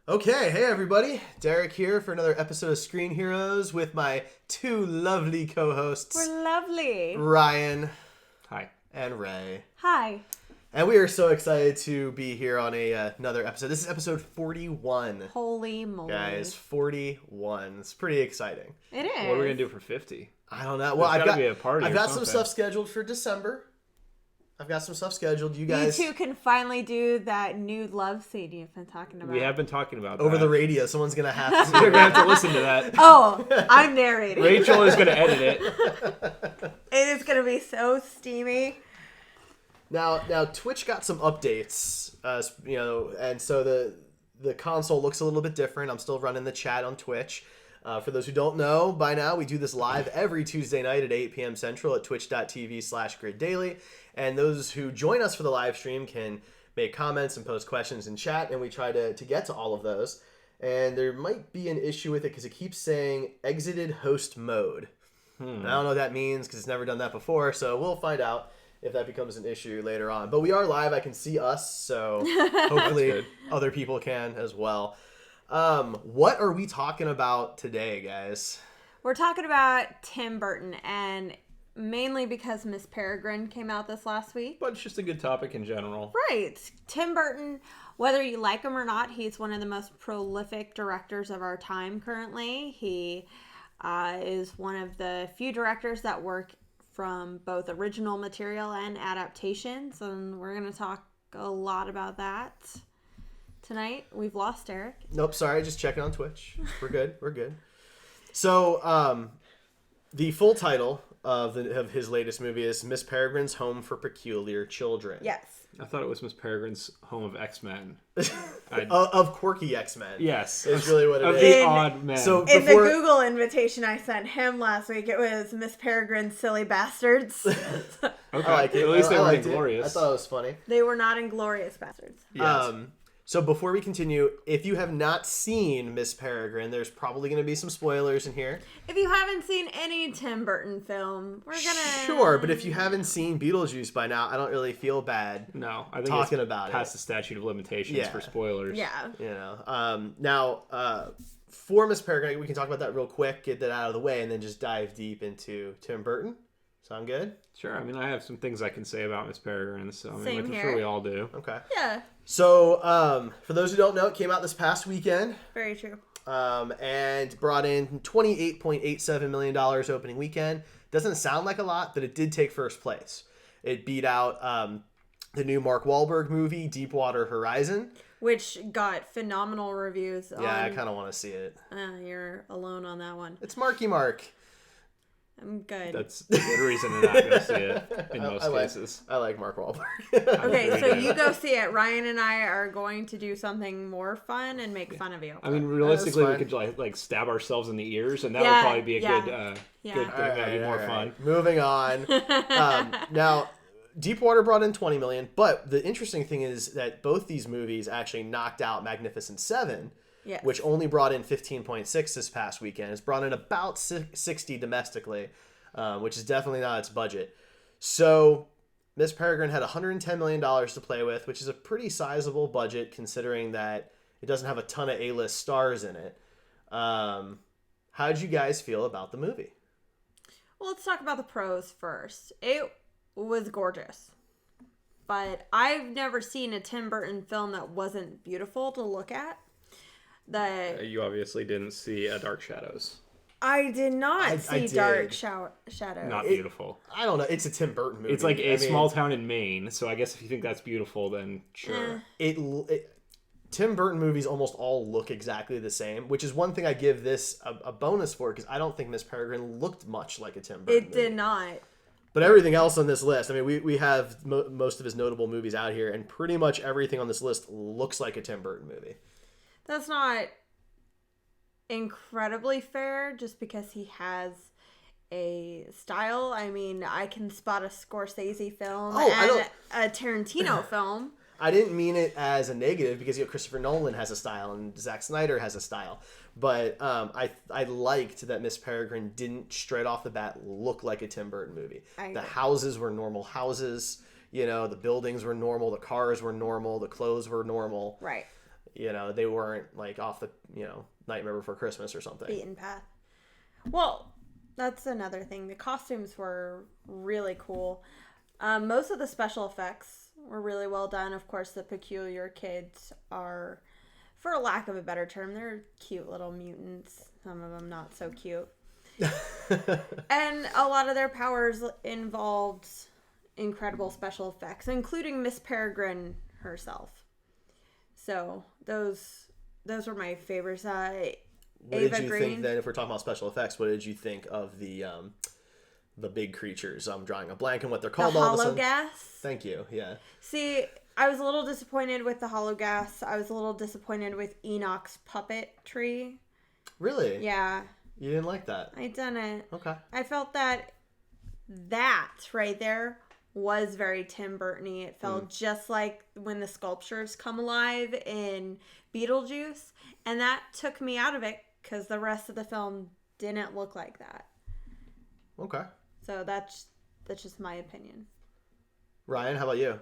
Okay, hey everybody, Derek here for another episode of Screen Heroes with my two lovely co-hosts, We're lovely. Ryan Hi. and Ray. Hi. And we are so excited to be here on another episode. This is episode 41. Holy moly. Guys, 41. It's pretty exciting. It is. What are we gonna do for 50? I don't know. Well, There's I've gotta be a party I've or got some something. stuff scheduled for December. You guys You two can finally do that nude love scene you've been talking about. We have been talking about over that. the radio. Someone's gonna have to. You're gonna have to listen to that. Oh, I'm narrating. Rachel is gonna edit it. It is going to be so steamy. Now Twitch got some updates, and so the console looks a little bit different. I'm still running the chat on Twitch. For those who don't know, by now we do this live every Tuesday night at 8 p.m. Central at twitch.tv/griddaily. And those who join us for the live stream can make comments and post questions in chat, and we try to get to all of those. And there might be an issue with it because it keeps saying exited host mode. And I don't know what that means because it's never done that before, so we'll find out if that becomes an issue later on. But we are live. I can see us, so hopefully other people can as well. What are we talking about today, guys? We're talking about Tim Burton, and mainly because Miss Peregrine came out this last week. But it's just a good topic in general. Right. Tim Burton, whether you like him or not, he's one of the most prolific directors of our time currently. He is one of the few directors that work from both original material and adaptations, and we're going to talk a lot about that tonight. We've lost Eric. Nope, sorry, just checking on Twitch. We're good. So, the full title of his latest movie is Miss Peregrine's Home for Peculiar Children. Yes. I thought it was Miss Peregrine's Home of X-Men. Of quirky X-Men. Yes. Is really what it of is. the odd men. So In the before, Google invitation I sent him last week, it was Miss Peregrine's Silly Bastards. okay. I like it. At least they I were liked it. glorious. I thought it was funny. They were not Inglorious Bastards. Yes. So before we continue, if you have not seen Miss Peregrine, there's probably going to be some spoilers in here. If you haven't seen any Tim Burton film, we're gonna... Sure, but if you haven't seen Beetlejuice by now, I don't really feel bad. No, I think talking it's about past the statute of limitations Yeah. for spoilers. Yeah. You know, for Miss Peregrine, we can talk about that real quick, get that out of the way, and then just dive deep into Tim Burton. Sound good? Sure. I mean, I have some things I can say about Miss Peregrine, so I mean, Same I'm here. sure we all do. Okay. Yeah, So, for those who don't know, it came out this past weekend, very true. and brought in $28.87 million opening weekend. Doesn't sound like a lot, but it did take first place. It beat out the new Mark Wahlberg movie, Deepwater Horizon. Which got phenomenal reviews. Yeah, I kind of want to see it. You're alone on that one. It's Marky Mark. I'm good. That's a good reason to not go see it in most cases. I like Mark Wahlberg. Okay, so you go see it. Ryan and I are going to do something more fun and make fun of you. I mean, realistically, we fine. could like stab ourselves in the ears, and that Yeah, would probably be a yeah. good Yeah. good thing. That'd be more fun. Moving on. Now, Deepwater brought in $20 million, but the interesting thing is that both these movies actually knocked out Magnificent Seven, Yes. which only brought in 15.6 this past weekend. It's brought in about 60 domestically, which is definitely not its budget. So Miss Peregrine had $110 million to play with, which is a pretty sizable budget considering that it doesn't have a ton of A-list stars in it. How did you guys feel about the movie? Well, let's talk about the pros first. It was gorgeous. But I've never seen a Tim Burton film that wasn't beautiful to look at. You obviously didn't see Dark Shadows. I did not see did. Dark Shadow. Not beautiful. I don't know. It's a Tim Burton movie. It's like a small town in Maine, so I guess if you think that's beautiful, then sure. Tim Burton movies almost all look exactly the same, which is one thing I give this a bonus for, because I don't think Miss Peregrine looked much like a Tim Burton It did not. But everything else on this list, I mean, we have most of his notable movies out here, and pretty much everything on this list looks like a Tim Burton movie. That's not incredibly fair just because he has a style. I mean, I can spot a Scorsese film and a Tarantino film. I didn't mean it as a negative because Christopher Nolan has a style and Zack Snyder has a style. But I liked that Miss Peregrine didn't straight off the bat look like a Tim Burton movie. The houses were normal houses. You know, the buildings were normal. The cars were normal. The clothes were normal. Right. they weren't like off the, Nightmare Before Christmas or something. Beaten path. Well, that's another thing. The costumes were really cool. Most of the special effects were really well done. Of course, the peculiar kids are, for a lack of a better term, they're cute little mutants. Some of them not so cute. And a lot of their powers involved incredible special effects, including Miss Peregrine herself. So those were my favorites. What Eva did you Green. think then, if we're talking about special effects, what did you think of the big creatures? I'm drawing a blank on what they're called. The all of a sudden. hologas. Thank you. Yeah. See, I was a little disappointed with the hologas. I was a little disappointed with Enoch's puppetry. Really? Yeah. You didn't like that? I didn't. Okay. I felt that right there was very Tim Burton-y. It felt just like when the sculptures come alive in Beetlejuice, and that took me out of it because the rest of the film didn't look like that. Okay. So that's just my opinion. Ryan, how about you?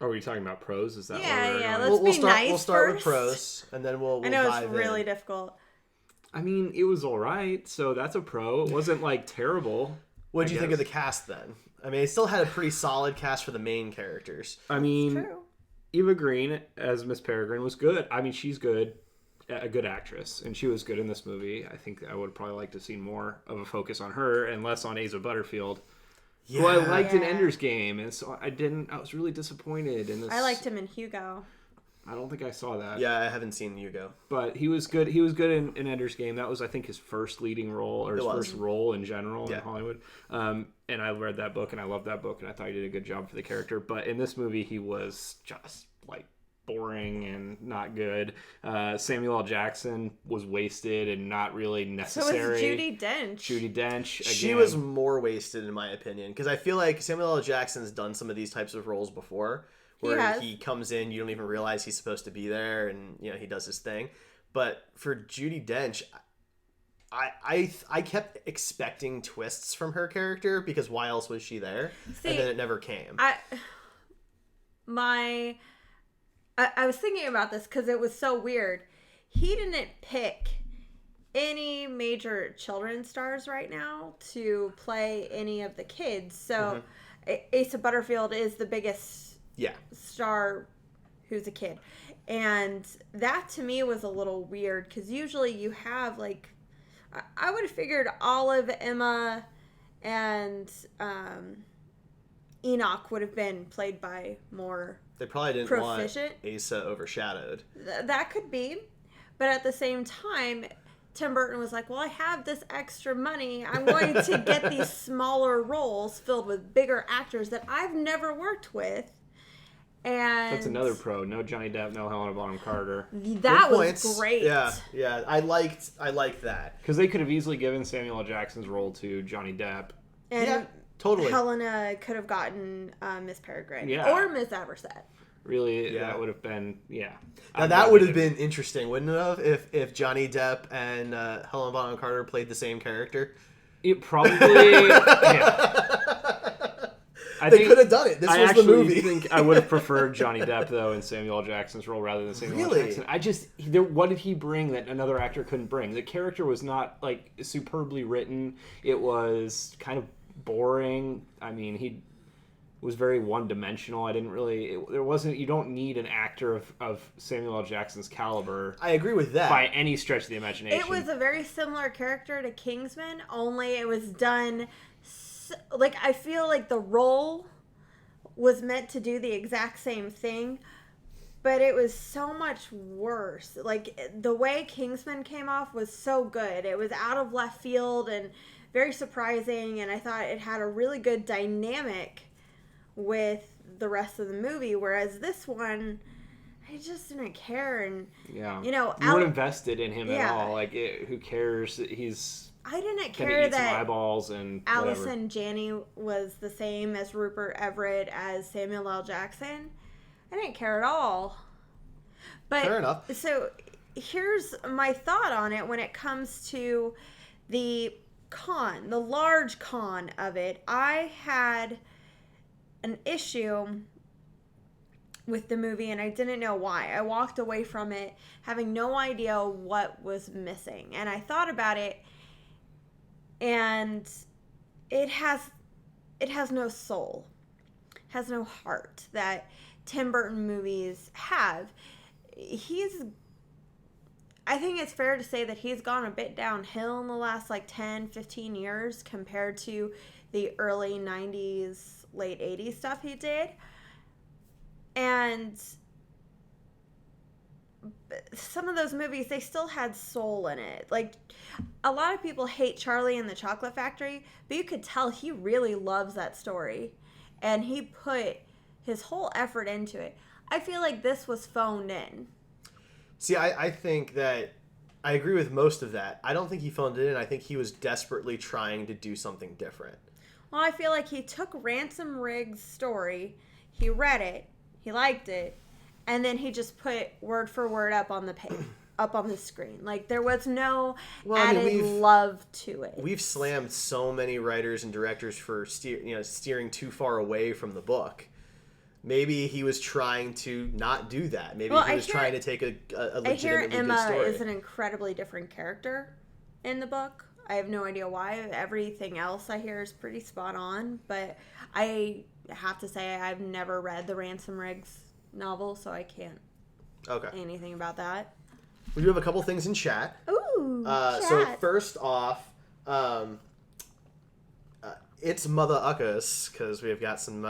Oh, are you talking about pros? Is that Yeah. what Let's be nice We'll start first. with pros, and then we'll I know dive it's really in. difficult. I mean, it was all right, so that's a pro. It wasn't like terrible. What did you think of the cast then? I mean, it still had a pretty solid cast for the main characters. I mean, True. Eva Green as Miss Peregrine was good. I mean, she's good, a good actress, and she was good in this movie. I think I would probably like to see more of a focus on her and less on Asa Butterfield, who I liked in Ender's Game, and so I was really disappointed in this. I liked him in Hugo. I don't think I saw that. Yeah, I haven't seen Hugo. But he was good. He was good in Ender's Game. That was, I think, his first leading role, or his first role in general in Hollywood. And I read that book, and I loved that book, and I thought he did a good job for the character. But in this movie, he was just, like, boring and not good. Samuel L. Jackson was wasted and not really necessary. So was Judi Dench. Judi Dench, again. She was more wasted, in my opinion, because I feel like Samuel L. Jackson's done some of these types of roles before, where he comes in, you don't even realize he's supposed to be there, and he does his thing. But for Judi Dench, I kept expecting twists from her character, because why else was she there? See, and then it never came. I was thinking about this because it was so weird. He didn't pick any major children's stars right now to play any of the kids. So Asa Butterfield is the biggest star who's a kid. And that to me was a little weird because usually you have like, I would have figured Olive, Emma, and Enoch would have been played by more They probably didn't proficient. want Asa overshadowed. That could be. But at the same time, Tim Burton was like, well, I have this extra money. I'm going to get these smaller roles filled with bigger actors that I've never worked with. And That's another pro. No Johnny Depp, no Helena Bonham Carter. That was great. Yeah. I liked that. Because they could have easily given Samuel L. Jackson's role to Johnny Depp. And totally. Helena could have gotten Miss Peregrine. Yeah. Or Miss Eversett. Really, that would have been, Now that would have been interesting, wouldn't it have? If Johnny Depp and Helena Bonham Carter played the same character. It probably, They could have done it. This was the movie. I think I would have preferred Johnny Depp, though, in Samuel L. Jackson's role rather than Samuel L. Jackson. What did he bring that another actor couldn't bring? The character was not, like, superbly written. It was kind of boring. I mean, he was very one-dimensional. You don't need an actor of Samuel L. Jackson's caliber. I agree with that. By any stretch of the imagination. It was a very similar character to Kingsman, only it was done... Like, I feel like the role was meant to do the exact same thing, but it was so much worse. Like, the way Kingsman came off was so good. It was out of left field and very surprising, and I thought it had a really good dynamic with the rest of the movie, whereas this one, I just didn't care. And, you weren't invested in him Yeah. at all. Like, who cares? I didn't gonna care eat some that eyeballs and Allison Janney was the same as Rupert Everett as Samuel L. Jackson. I didn't care at all. But fair enough. So here's my thought on it when it comes to the large con of it. I had an issue with the movie, and I didn't know why. I walked away from it having no idea what was missing. And I thought about it, and it has no soul. It has no heart that Tim Burton movies have. I think it's fair to say that he's gone a bit downhill in the last 10, 15 years compared to the early 90s, late 80s stuff he did. And some of those movies, they still had soul in it. A lot of people hate Charlie and the Chocolate Factory, but you could tell he really loves that story. And he put his whole effort into it. I feel like this was phoned in. See, I think that I agree with most of that. I don't think he phoned it in. I think he was desperately trying to do something different. Well, I feel like he took Ransom Riggs' story, he read it, he liked it, and then he just put word for word up on the page, up on the screen. There was no added love to it. We've slammed so many writers and directors for steering too far away from the book. Maybe he was trying to not do that. Maybe he was trying to take a legitimately good story. I hear Emma is an incredibly different character in the book. I have no idea why. Everything else I hear is pretty spot on. But I have to say I've never read the Ransom Riggs novel, so I can't say anything about that. We do have a couple things in chat. Ooh, chat. So first off, it's Mother Uckus, because we've got some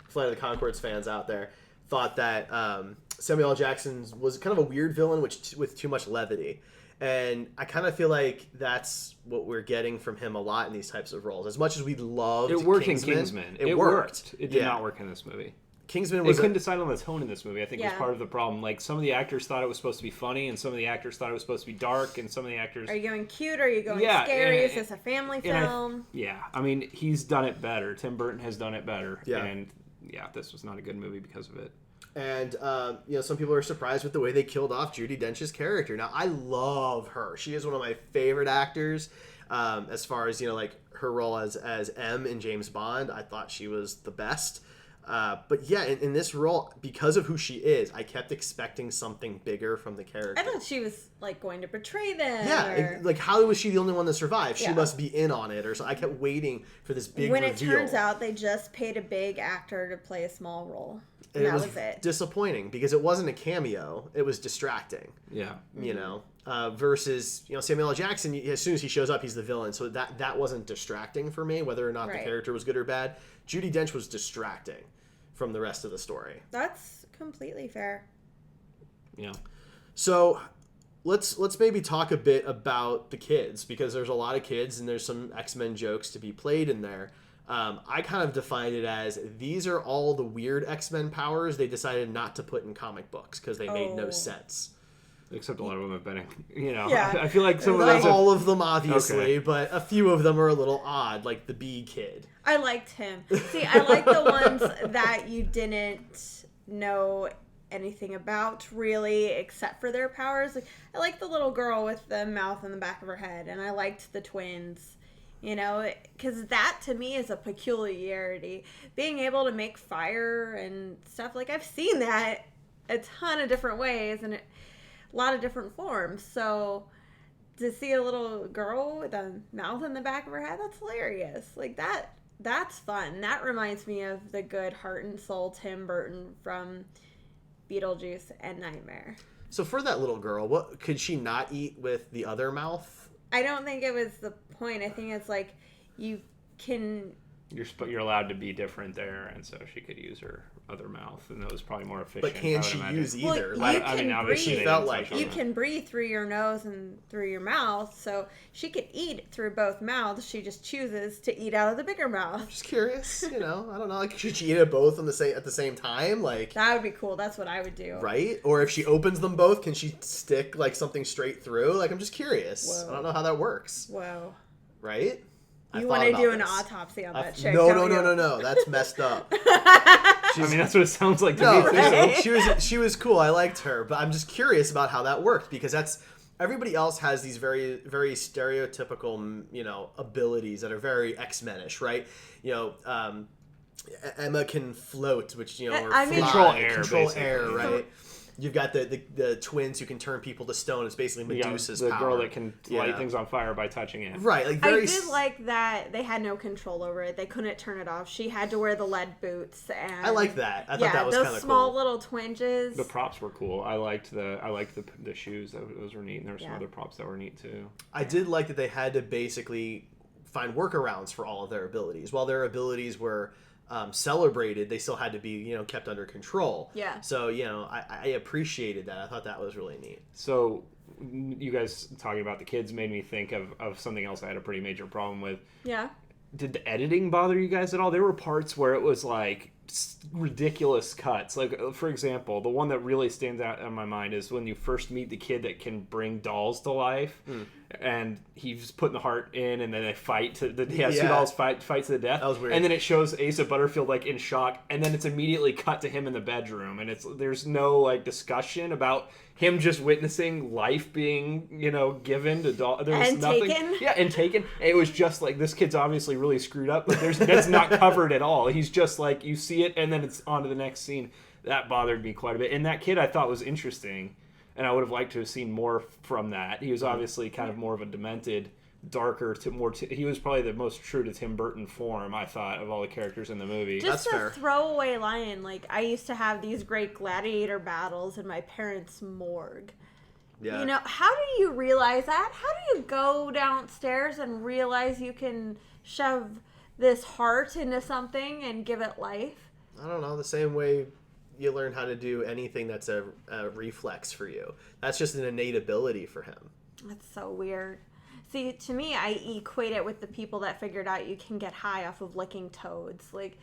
Flight of the Conchords fans out there, thought that Samuel L. Jackson was kind of a weird villain with too much levity. And I kind of feel like that's what we're getting from him a lot in these types of roles. As much as we loved It worked Kingsman, in Kingsman. It worked. It did not work in this movie. Kingsman was... They couldn't decide on the tone in this movie, I think, was part of the problem. Some of the actors thought it was supposed to be funny, and some of the actors thought it was supposed to be dark, and some of the actors... Are you going cute? Are you going scary? Is this a family film? He's done it better. Tim Burton has done it better. Yeah. And, this was not a good movie because of it. And, some people are surprised with the way they killed off Judi Dench's character. Now, I love her. She is one of my favorite actors. As far as, her role as M in James Bond, I thought she was the best. But yeah, in this role, because of who she is, I kept expecting something bigger from the character. I thought she was going to betray them. Yeah, how was she the only one that survived? She must be in on it, or so. I kept waiting for this big reveal. When it turns out they just paid a big actor to play a small role. And that was it. Disappointing because it wasn't a cameo; it was distracting. Yeah, versus Samuel L. Jackson. As soon as he shows up, he's the villain. So that wasn't distracting for me, whether or not the character was good or bad. Judi Dench was distracting from the rest of the story. That's completely fair. Yeah. So let's maybe talk a bit about the kids, because there's a lot of kids and there's some X-Men jokes to be played in there. I kind of defined it as these are all the weird X-Men powers they decided not to put in comic books because they made no sense. Except a lot of them have been, I feel like some of those... Not all of them, obviously, but a few of them are a little odd, like the Bee Kid. I liked him. See, I like the ones that you didn't know anything about, really, except for their powers. I like the little girl with the mouth in the back of her head, and I liked the twins, because that, to me, is a peculiarity. Being able to make fire and stuff, I've seen that a ton of different ways, and a lot of different forms. So to see a little girl with a mouth in the back of her head, that's hilarious. That's fun. That reminds me of the good heart and soul Tim Burton from Beetlejuice and Nightmare. So for that little girl, what could she not eat with the other mouth? I don't think it was the point. I think it's you can... You're allowed to be different there, and so she could use her other mouth, and that was probably more efficient. But can she use either? You can breathe through your nose and through your mouth, so she could eat through both mouths. She just chooses to eat out of the bigger mouth. I'm just curious, I don't know. Should she eat it both at the same time? That would be cool. That's what I would do. Right? Or if she opens them both, can she stick something straight through? I'm just curious. Whoa. I don't know how that works. Whoa. Right? You want to do an autopsy on that chick? No. That's messed up. That's what it sounds like to me. Right? She was cool. I liked her, but I'm just curious about how that worked, because everybody else has these very, very stereotypical, abilities that are very X-Men-ish, right? Emma can float, which or I mean, control air, right? You've got the twins who can turn people to stone. It's basically Medusa's the power. girl that can light things on fire by touching it. Right. Like I did like that they had no control over it. They couldn't turn it off. She had to wear the lead boots. And I like that. I thought that was kind of cool. those small little twinges. The props were cool. I liked the shoes. Those were neat. And there were some other props that were neat too. I did like that they had to basically find workarounds for all of their abilities. While their abilities were celebrated, they still had to be kept under control. Yeah. So I appreciated that. I thought that was really neat. So you guys talking about the kids made me think of something else I had a pretty major problem with. Yeah. Did the editing bother you guys at all? There were parts where it was like ridiculous cuts. Like, for example, the one that really stands out in my mind is when you first meet the kid that can bring dolls to life. And he's putting the heart in, and then they fight two dolls fight to the death. That was weird. And then it shows Asa Butterfield like in shock, and then it's immediately cut to him in the bedroom, and there's no like discussion about him just witnessing life being given to doll. There was and nothing. taken. Yeah, and taken. It was just like this kid's obviously really screwed up, but that's not covered at all. He's just like you see it, and then it's on to the next scene. That bothered me quite a bit. And that kid I thought was interesting. And I would have liked to have seen more from that. He was obviously kind of more of a demented, darker, he was probably the most true to Tim Burton form, I thought, of all the characters in the movie. Just That's a fair. throwaway line. Like, I used to have these great gladiator battles in my parents' morgue. Yeah. How do you realize that? How do you go downstairs and realize you can shove this heart into something and give it life? I don't know. The same way you learn how to do anything that's a reflex for you. That's just an innate ability for him. That's so weird. See, to me, I equate it with the people that figured out you can get high off of licking toads. Like,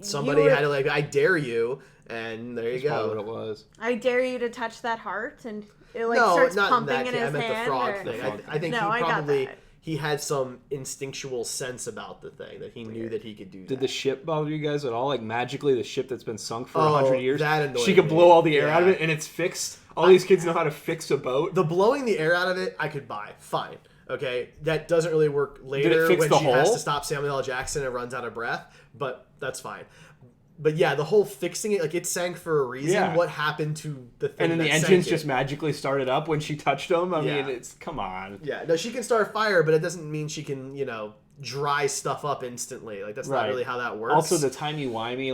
somebody had to I dare you, and there you That's go. probably what it was. I dare you to touch that heart, and it No, starts not pumping in that in case. I his meant hand. the frog or- thing. I think No, I he got probably that. he had some instinctual sense about the thing that he knew that he could do. Did that. the ship bother you guys at all? Like magically, the ship that's been sunk for 100 years, that annoyed she could me. blow all the air out of Yeah. it, and it's fixed. All these kids know how to fix a boat. The blowing the air out of it, I could buy. Fine. Okay, that doesn't really work later fix when the she has hole? to stop Samuel L. Jackson and runs out of breath, but that's fine. But yeah, the whole fixing it, like it sank for a reason. Yeah. What happened to the thing And then the that sank engines it? just magically started up when she touched them. I Yeah. mean, it's come on. Yeah, no, she can start a fire, but it doesn't mean she can, dry stuff up instantly. Like that's not Right. really how that works. Also, the timey-wimey,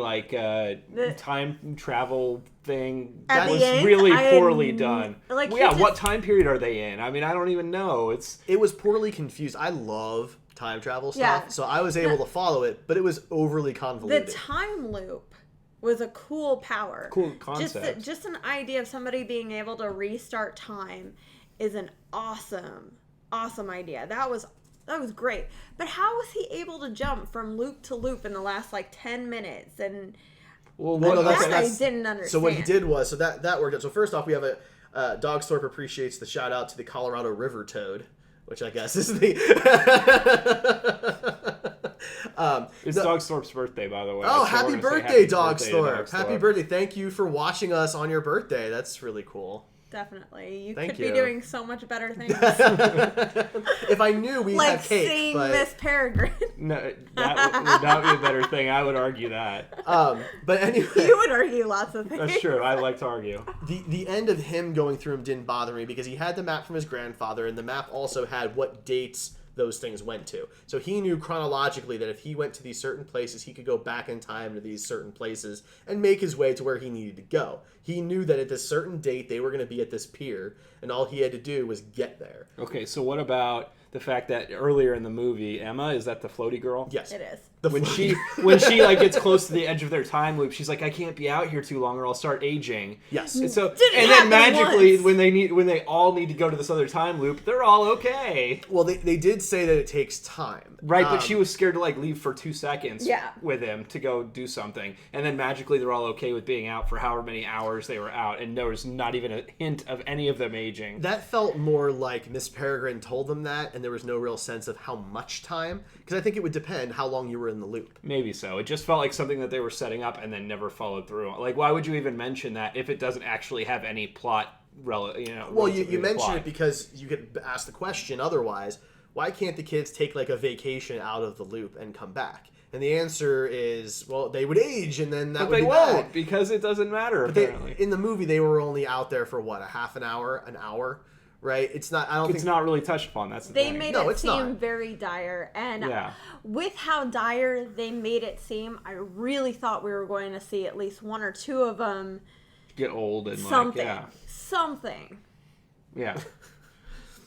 time travel thing At was the end, really I poorly had- done. like, Well, he yeah, just- what time period are they in? I mean, I don't even know. It was poorly confused. I love time travel stuff, Yeah. so I was able to follow it, but it was overly The convoluted. time loop was a cool power. Cool concept. Just an idea of somebody being able to restart time is an awesome idea. That was great. But how was he able to jump from loop to loop in the last 10 minutes? And Well, Well, no, what, that's- that I didn't understand. So what he did was, that worked out. So first off, we have Dogsthorpe appreciates the shout out to the Colorado River toad, which I guess is the. it's Dogsthorpe's birthday, by the way. Oh, So we're happy gonna say birthday, to Dogsthorpe! Happy birthday! Thank you for watching us on your birthday. That's really cool. Definitely. You Thank could you. be doing so much better things. If I knew we'd like have cake, seeing but Miss Peregrine. No, that would not be a better thing. I would argue that. but anyway, You would argue lots of things. That's true. I like to argue. the end of him going through them didn't bother me because he had the map from his grandfather, and the map also had what dates those things went to. So he knew chronologically that if he went to these certain places, he could go back in time to these certain places and make his way to where he needed to go. He knew that at this certain date they were going to be at this pier, and all he had to do was get there. Okay, so what about the fact that earlier in the movie, Emma, is that the floaty girl? Yes. It is. When she gets close to the edge of their time loop, she's like, I can't be out here too long or I'll start aging. Yes. And so Didn't and then happen magically once. when they all need to go to this other time loop, they're all okay. Well, they did say that it takes time. Right, but she was scared to leave for 2 seconds Yeah. with him to go do something. And then magically they're all okay with being out for however many hours they were out, and there was not even a hint of any of them aging. That felt more like Miss Peregrine told them that, and there was no real sense of how much time. Because I think it would depend how long you were in the loop. Maybe so. It just felt like something that they were setting up and then never followed through. Like, why would you even mention that if it doesn't actually have any plot, Well, relative to you the mention plot? it because you could ask the question otherwise, why can't the kids take a vacation out of the loop and come back? And the answer is, well, they would age, and then that But would they be won't, bad. because it doesn't matter, But apparently. in the movie, they were only out there for, what, a half an hour, right? It's not, I don't think... It's not really touched upon, that's the They thing. made No, it it's seem not. very dire. And Yeah. with how dire they made it seem, I really thought we were going to see at least one or two of them. Get old and Something. like, yeah. Something. Yeah.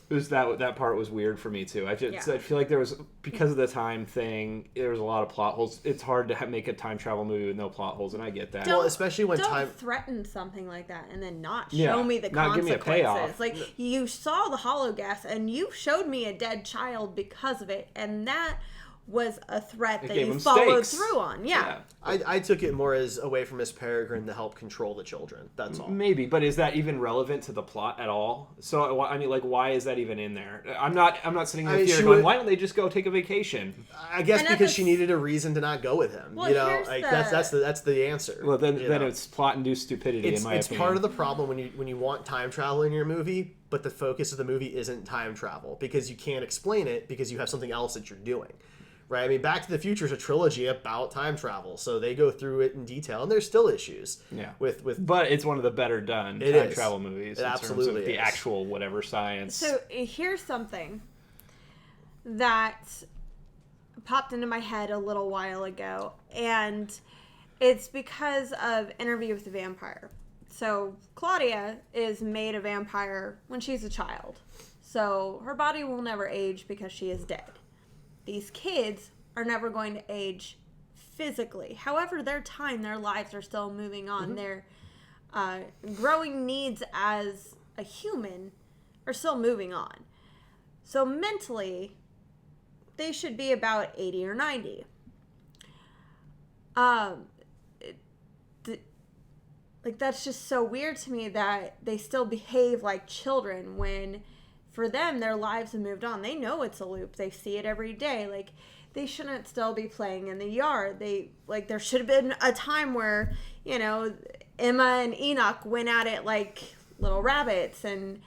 It was that part was weird for me too. I Yeah. feel like there was, because of the time thing, there was a lot of plot holes. It's hard to make a time travel movie with no plot holes, and I get that. Well, especially when Don't threaten something like that and then not show Yeah, me the not give me a consequences. payoff. Like, you saw the hollow gas and you showed me a dead child because of it, and that was a threat that gave you him followed stakes. through on. Yeah. I took it more as a way for Miss Peregrine to help control the children. That's all. Maybe, but is that even relevant to the plot at all? So I mean, like, why is that even in there? I'm not sitting in the theater going, why don't they just go take a vacation? I guess And because she needed a reason to not go with him. Well, you know, here's like the- that's the answer. Well, then you know? it's plot-induced stupidity, in my It's opinion. part of the problem when you want time travel in your movie, but the focus of the movie isn't time travel because you can't explain it because you have something else that you're doing. Right? I mean, Back to the Future is a trilogy about time travel, so they go through it in detail, and there's still issues. Yeah. With But it's one of the better done It time is. travel movies It in absolutely terms of the is. actual whatever science. So here's something that popped into my head a little while ago, and it's because of Interview with the Vampire. So Claudia is made a vampire when she's a child. So her body will never age because she is dead. These kids are never going to age physically. However, their lives are still moving on. Their growing needs as a human are still moving on. So mentally, they should be about 80 or 90. Like, that's just so weird to me that they still behave like children when, for them, their lives have moved on. They know it's a loop. They see it every day. Like, they shouldn't still be playing in the yard. There should have been a time where, you know, Emma and Enoch went at it like little rabbits, and,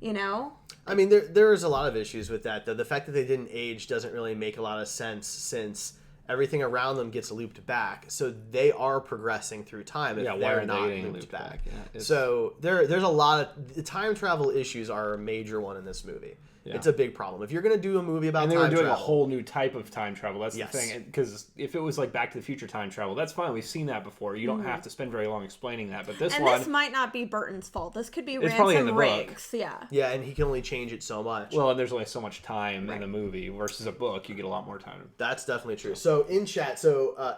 you know. I mean, there is a lot of issues with that, though. The fact that they didn't age doesn't really make a lot of sense since everything around them gets looped back. So they are progressing through time if why they're are not they getting looped back. Yeah, so there's a lot of... The time travel issues are a major one in this movie. Yeah. It's a big problem. If you're going to do a movie about and time they travel... were doing a whole new type of time travel. That's Yes. the thing. Because if it was like Back to the Future time travel, that's fine. We've seen that before. You don't have to spend very long explaining that. But this And one... this might not be Burton's fault. This could be It's probably in the Ransom book. Riggs. Yeah. Yeah, and he can only change it so much. Well, and there's only so much time Right. in the movie versus a book. You get a lot more time. That's definitely true. So in chat,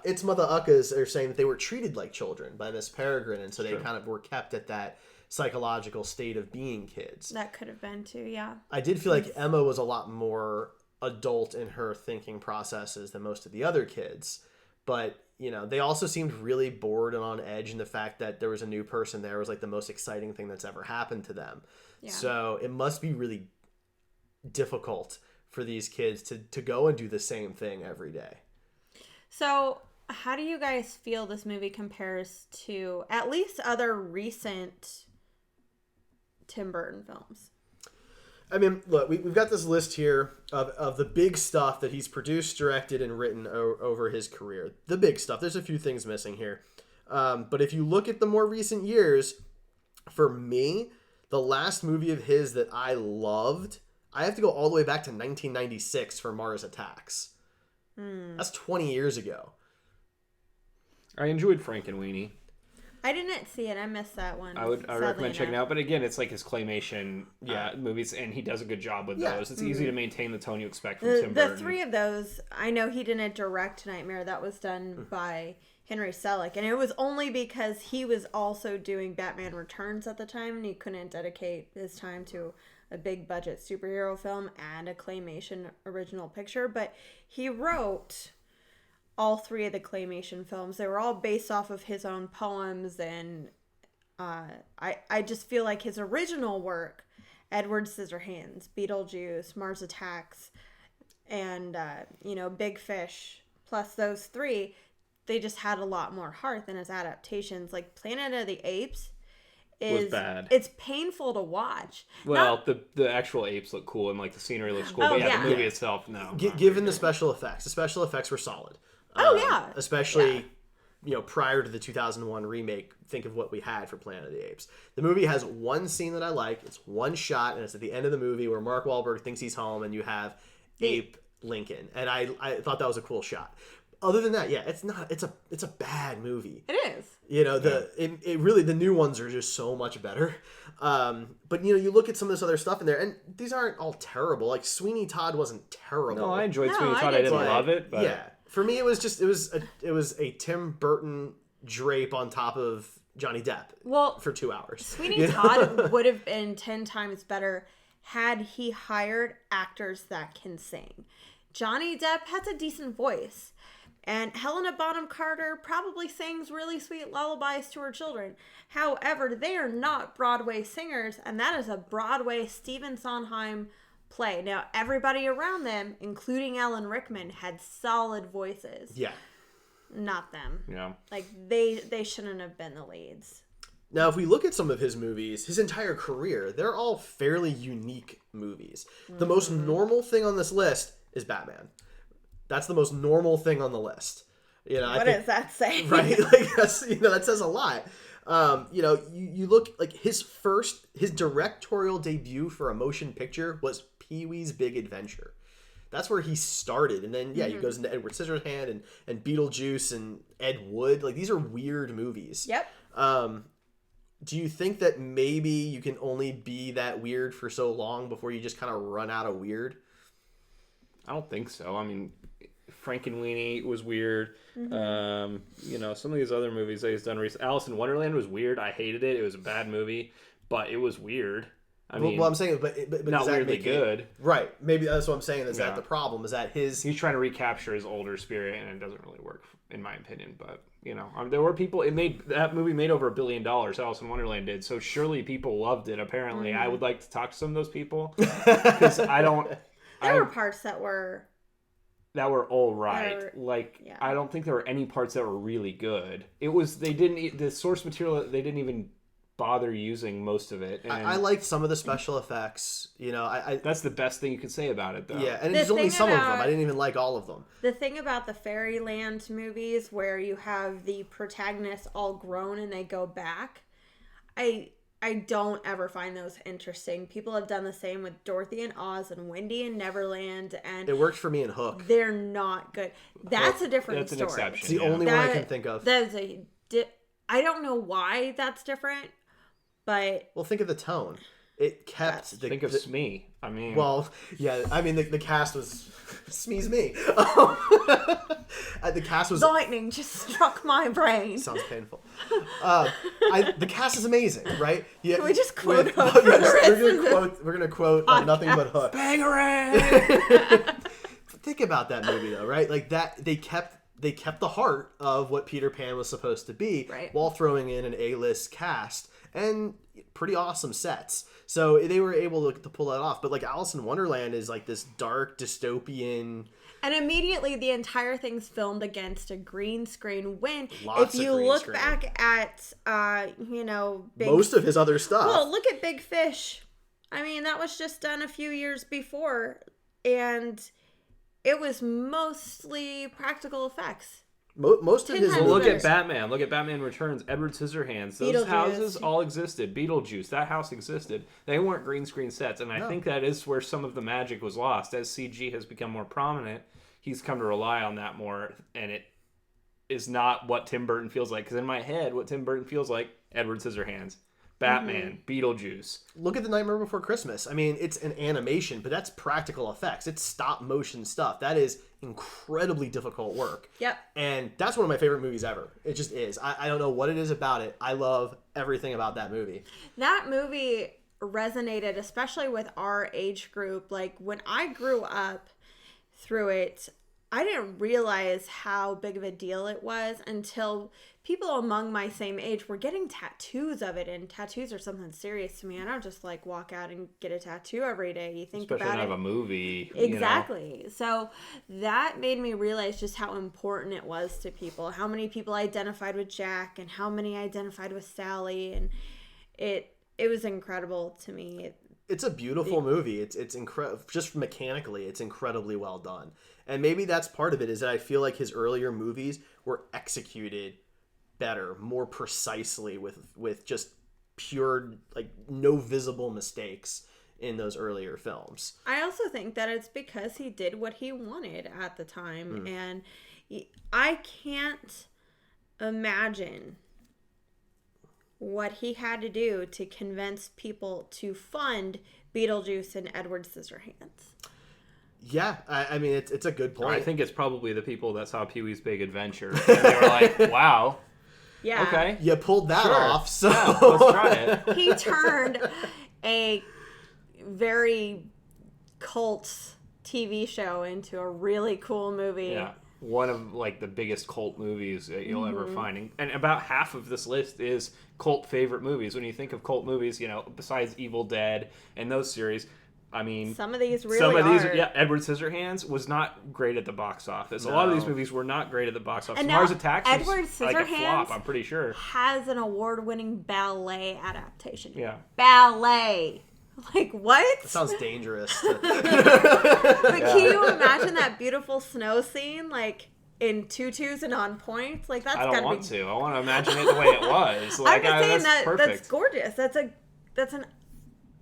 It's Mother Uckas are saying that they were treated like children by Miss Peregrine, and so they kind of were kept at that psychological state of being kids. That could have been too, yeah. I did feel like Emma was a lot more adult in her thinking processes than most of the other kids, but you know, they also seemed really bored and on edge, and the fact that there was a new person there was like the most exciting thing that's ever happened to them. Yeah. So it must be really difficult for these kids to go and do the same thing every day. So, how do you guys feel this movie compares to at least other recent Tim Burton films? I mean, look, we've got this list here of the big stuff that he's produced, directed, and written over his career. The big stuff. There's a few things missing here. But if you look at the more recent years, for me, the last movie of his that I loved, I have to go all the way back to 1996 for Mars Attacks. That's 20 years ago. I enjoyed Frankenweenie. I didn't see it. I missed that one. I would sadly recommend checking it enough. out. But again, it's like his claymation movies, and he does a good job with Yeah. those. It's easy to maintain the tone you expect from The Tim Burton. three of those, I know he didn't direct Nightmare. That was done by Henry Selick. And it was only because he was also doing Batman Returns at the time, and he couldn't dedicate his time to a big budget superhero film and a claymation original picture. But he wrote all three of the claymation films. They were all based off of his own poems, and I just feel like his original work, Edward Scissorhands, Beetlejuice, Mars Attacks, and Big Fish, plus those three, they just had a lot more heart than his adaptations. Like Planet of the Apes was bad. It's painful to watch. Well, the actual apes look cool, and like the scenery looks cool. Oh, but yeah. the movie itself, no. Given the special effects were solid. Especially, prior to the 2001 remake, think of what we had for Planet of the Apes. The movie has one scene that I like. It's one shot, and it's at the end of the movie where Mark Wahlberg thinks he's home, and you have Ape Lincoln. And I thought that was a cool shot. Other than that, yeah, it's not. It's a bad movie. It is. It really, the new ones are just so much better. But you look at some of this other stuff in there, and these aren't all terrible. Like Sweeney Todd wasn't terrible. No, I enjoyed Sweeney Todd. I didn't love it, but yeah, for me, it was a Tim Burton drape on top of Johnny Depp. For 2 hours. Sweeney Todd would have been 10 times better had he hired actors that can sing. Johnny Depp has a decent voice. And Helena Bonham Carter probably sings really sweet lullabies to her children. However, they are not Broadway singers, and that is a Broadway Stephen Sondheim play. Now, everybody around them, including Alan Rickman, had solid voices. Yeah. Not them. Yeah. Like, they shouldn't have been the leads. Now, if we look at some of his movies, his entire career, they're all fairly unique movies. The most normal thing on this list is Batman. That's the most normal thing on the list. What does that say? Right? Like that says a lot. You look like his directorial debut for a motion picture was Pee-wee's Big Adventure. That's where he started. And then he goes into Edward Scissorhands and Beetlejuice and Ed Wood. Like these are weird movies. Yep. Do you think that maybe you can only be that weird for so long before you just kind of run out of weird? I don't think so. I mean, Frankenweenie was weird. Some of these other movies that he's done recently. Alice in Wonderland was weird. I hated it. It was a bad movie, but it was weird. Well, I'm saying, but not weirdly good. Right. Maybe that's what I'm saying. Is that the problem? Is that he's trying to recapture his older spirit, and it doesn't really work, in my opinion. But there were people. That movie made over $1 billion. Alice in Wonderland did. So surely people loved it. Apparently, I would like to talk to some of those people because I don't. There were parts that were all right. I don't think there were any parts that were really good. It was the source material, they didn't even bother using most of it. And I liked some of the special effects. That's the best thing you could say about it, though. Yeah, and there's only some of them. I didn't even like all of them. The thing about the Fairyland movies where you have the protagonists all grown and they go back, I don't ever find those interesting. People have done the same with Dorothy and Oz and Wendy and Neverland, and it worked for me in Hook. They're not good. That's a different story. An exception. It's the only one I can think of. I don't know why that's different, but think of the tone. It kept. Think of Smee. I mean, the cast was Smee's me. The cast was lightning just struck my brain. Sounds painful. The cast is amazing, right? Yeah. Can we just quote Hook? We're gonna quote Nothing But Hook. Bangarang. Think about that movie though, right? Like that they kept the heart of what Peter Pan was supposed to be, right, while throwing in an A-list cast and pretty awesome sets. So they were able to pull that off. But like Alice in Wonderland is like this dark dystopian. And immediately the entire thing's filmed against a green screen. If you look back at, most of his other stuff. Well, look at Big Fish. I mean, that was just done a few years before. And it was mostly practical effects. Most of his. Well, look at Batman. Look at Batman Returns. Edward Scissorhands. Those houses all existed. Beetlejuice. That house existed. They weren't green screen sets, and I think that is where some of the magic was lost. As CG has become more prominent, he's come to rely on that more, and it is not what Tim Burton feels like. Because in my head, what Tim Burton feels like: Edward Scissorhands, Batman, Beetlejuice. Look at The Nightmare Before Christmas. I mean, it's an animation, but that's practical effects. It's stop motion stuff. That is incredibly difficult work. Yep. And that's one of my favorite movies ever. It just is. I don't know what it is about it. I love everything about that movie. That movie resonated, especially with our age group. Like, when I grew up through it, I didn't realize how big of a deal it was until people among my same age were getting tattoos of it, and tattoos are something serious to me. I don't just like walk out and get a tattoo every day. You think especially about not it. Of a movie. Exactly. So that made me realize just how important it was to people. How many people identified with Jack and how many identified with Sally, and it was incredible to me. It's a beautiful movie. It's incredible. Just mechanically, it's incredibly well done. And maybe that's part of it, is that I feel like his earlier movies were executed better, more precisely, with just pure, like, no visible mistakes in those earlier films. I also think that it's because he did what he wanted at the time. And I can't imagine what he had to do to convince people to fund Beetlejuice and Edward Scissorhands. Yeah, I mean, it's a good point. I think it's probably the people that saw Pee-wee's Big Adventure. And they were like, wow. Yeah. Okay. You pulled that off, so... Yeah, let's try it. He turned a very cult TV show into a really cool movie. Yeah. One of, like, the biggest cult movies that you'll ever find. And about half of this list is cult favorite movies. When you think of cult movies, you know, besides Evil Dead and those series, I mean... Some of these are. Yeah, Edward Scissorhands was not great at the box office. No. A lot of these movies were not great at the box office. And Mars now Attacks Edward was like a flop, Scissorhands I'm pretty sure. has an award-winning ballet adaptation. Yeah. Ballet. Like, what? That sounds dangerous. But can you imagine that beautiful snow scene, like, in tutus and on points? Like, that's I gotta don't want be... to. I want to imagine it the way it was. Like, I'm just saying that's perfect. that's gorgeous. That's an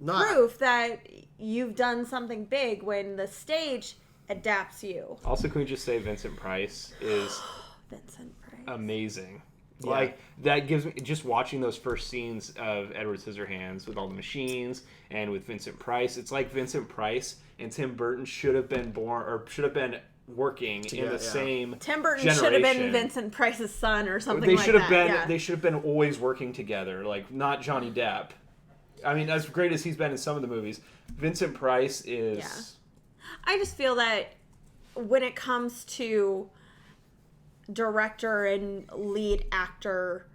proof that you've done something big when the stage adapts you. Also, can we just say Vincent Price is Vincent Price. amazing. Yeah. Like, that gives me, just watching those first scenes of Edward Scissorhands with all the machines and with Vincent Price, it's like Vincent Price and Tim Burton should have been working in the same Tim Burton generation. should have been Vincent Price's son or something They like should have that. been. Yeah. They should have been always working together. Like, not Johnny Depp. I mean, as great as he's been in some of the movies, Vincent Price is. Yeah. I just feel that when it comes to director and lead actor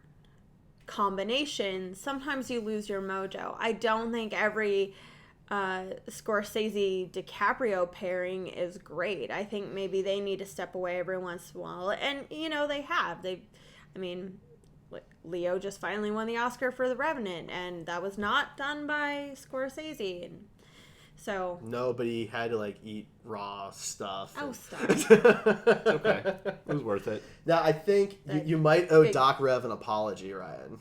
combination, sometimes you lose your mojo. I don't think every Scorsese DiCaprio pairing is great. I think maybe they need to step away every once in a while, and you know they have. I mean, Leo just finally won the Oscar for The Revenant, and that was not done by Scorsese. And so nobody had to, like, eat raw stuff. Oh, stop. Okay. It was worth it. Now, I think you might owe Doc Rev an apology, Ryan.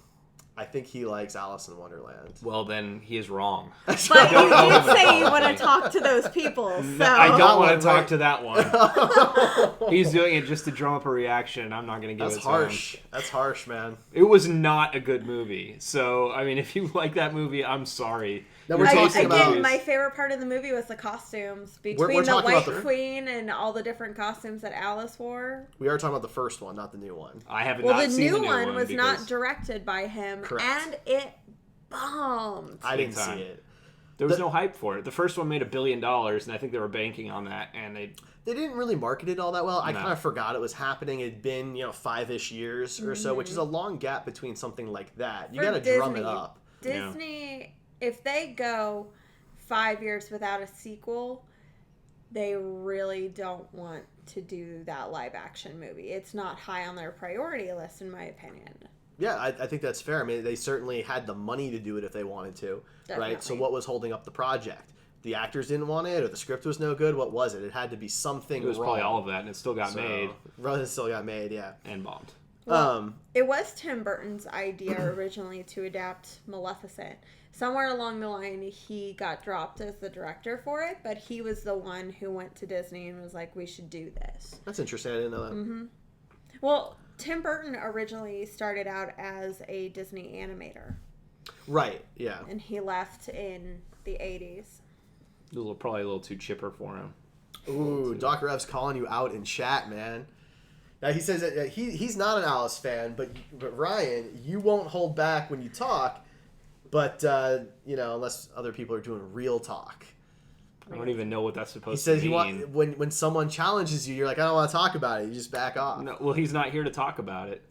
I think he likes Alice in Wonderland. Well, then he is wrong. But you did say you want to talk to those people, so... I don't want to talk to that one. He's doing it just to drum up a reaction. I'm not going to give it to him. That's harsh. That's harsh, man. It was not a good movie. So, I mean, if you like that movie, I'm sorry. Now, we're talking about... my favorite part of the movie was the costumes. Between we're the White about Queen and all the different costumes that Alice wore. We are talking about the first one, not the new one. I haven't Well, not the seen new the new one was because not directed by him, Correct. and it bombed. I didn't time. see it. there was no hype for it. The first one made $1 billion, and I think they were banking on that, and They didn't really market it all that well. I kind of forgot it was happening. It'd been, 5-ish years or so, which is a long gap between something like that. You got to drum it up. Disney, if they go 5 years without a sequel, they really don't want to do that live action movie. It's not high on their priority list, in my opinion. Yeah, I think that's fair. I mean, they certainly had the money to do it if they wanted to, Definitely. right? So what was holding up the project? The actors didn't want it, or the script was no good? What was it? It had to be something wrong. it was probably all of that, and it still got made. It still got made, yeah. And bombed. Well, it was Tim Burton's idea originally to adapt Maleficent. Somewhere along the line, he got dropped as the director for it, but he was the one who went to Disney and was like, we should do this. That's interesting. I didn't know that. Mm-hmm. Well, Tim Burton originally started out as a Disney animator. Right, yeah. And he left in the 80s. Probably a little too chipper for him. Ooh, Doc Rev's calling you out in chat, man. Now, he says that he's not an Alice fan, but Ryan, you won't hold back when you talk, but, unless other people are doing real talk. I don't even know what that's supposed He says to mean. when someone challenges you, you're like, I don't want to talk about it. You just back off. No, well, he's not here to talk about it.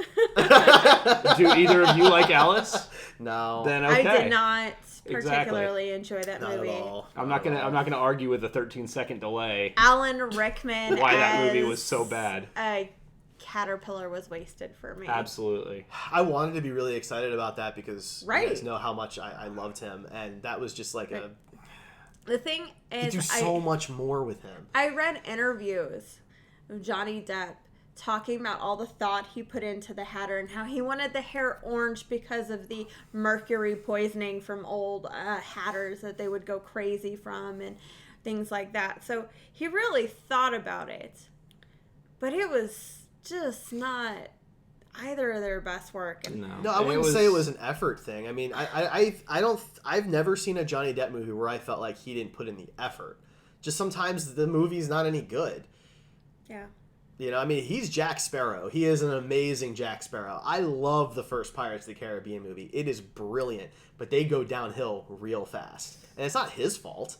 Do either of you like Alice? No. Then okay. I did not particularly enjoy that not movie. At all. I'm not gonna argue with a 13-second delay. Alan Rickman Why that movie as was so bad. A caterpillar was wasted for me. Absolutely. I wanted to be really excited about that because Right. you guys know how much I loved him, and that was just like The thing You is, do so much more with him. I read interviews of Johnny Depp talking about all the thought he put into the Hatter and how he wanted the hair orange because of the mercury poisoning from old hatters that they would go crazy from and things like that. So he really thought about it. But it was just not either of their best work. No, I wouldn't say it was an effort thing. I mean, I've never seen a Johnny Depp movie where I felt like he didn't put in the effort. Just sometimes the movie's not any good. Yeah. You know, I mean, he's Jack Sparrow. He is an amazing Jack Sparrow. I love the first Pirates of the Caribbean movie. It is brilliant, but they go downhill real fast. And it's not his fault.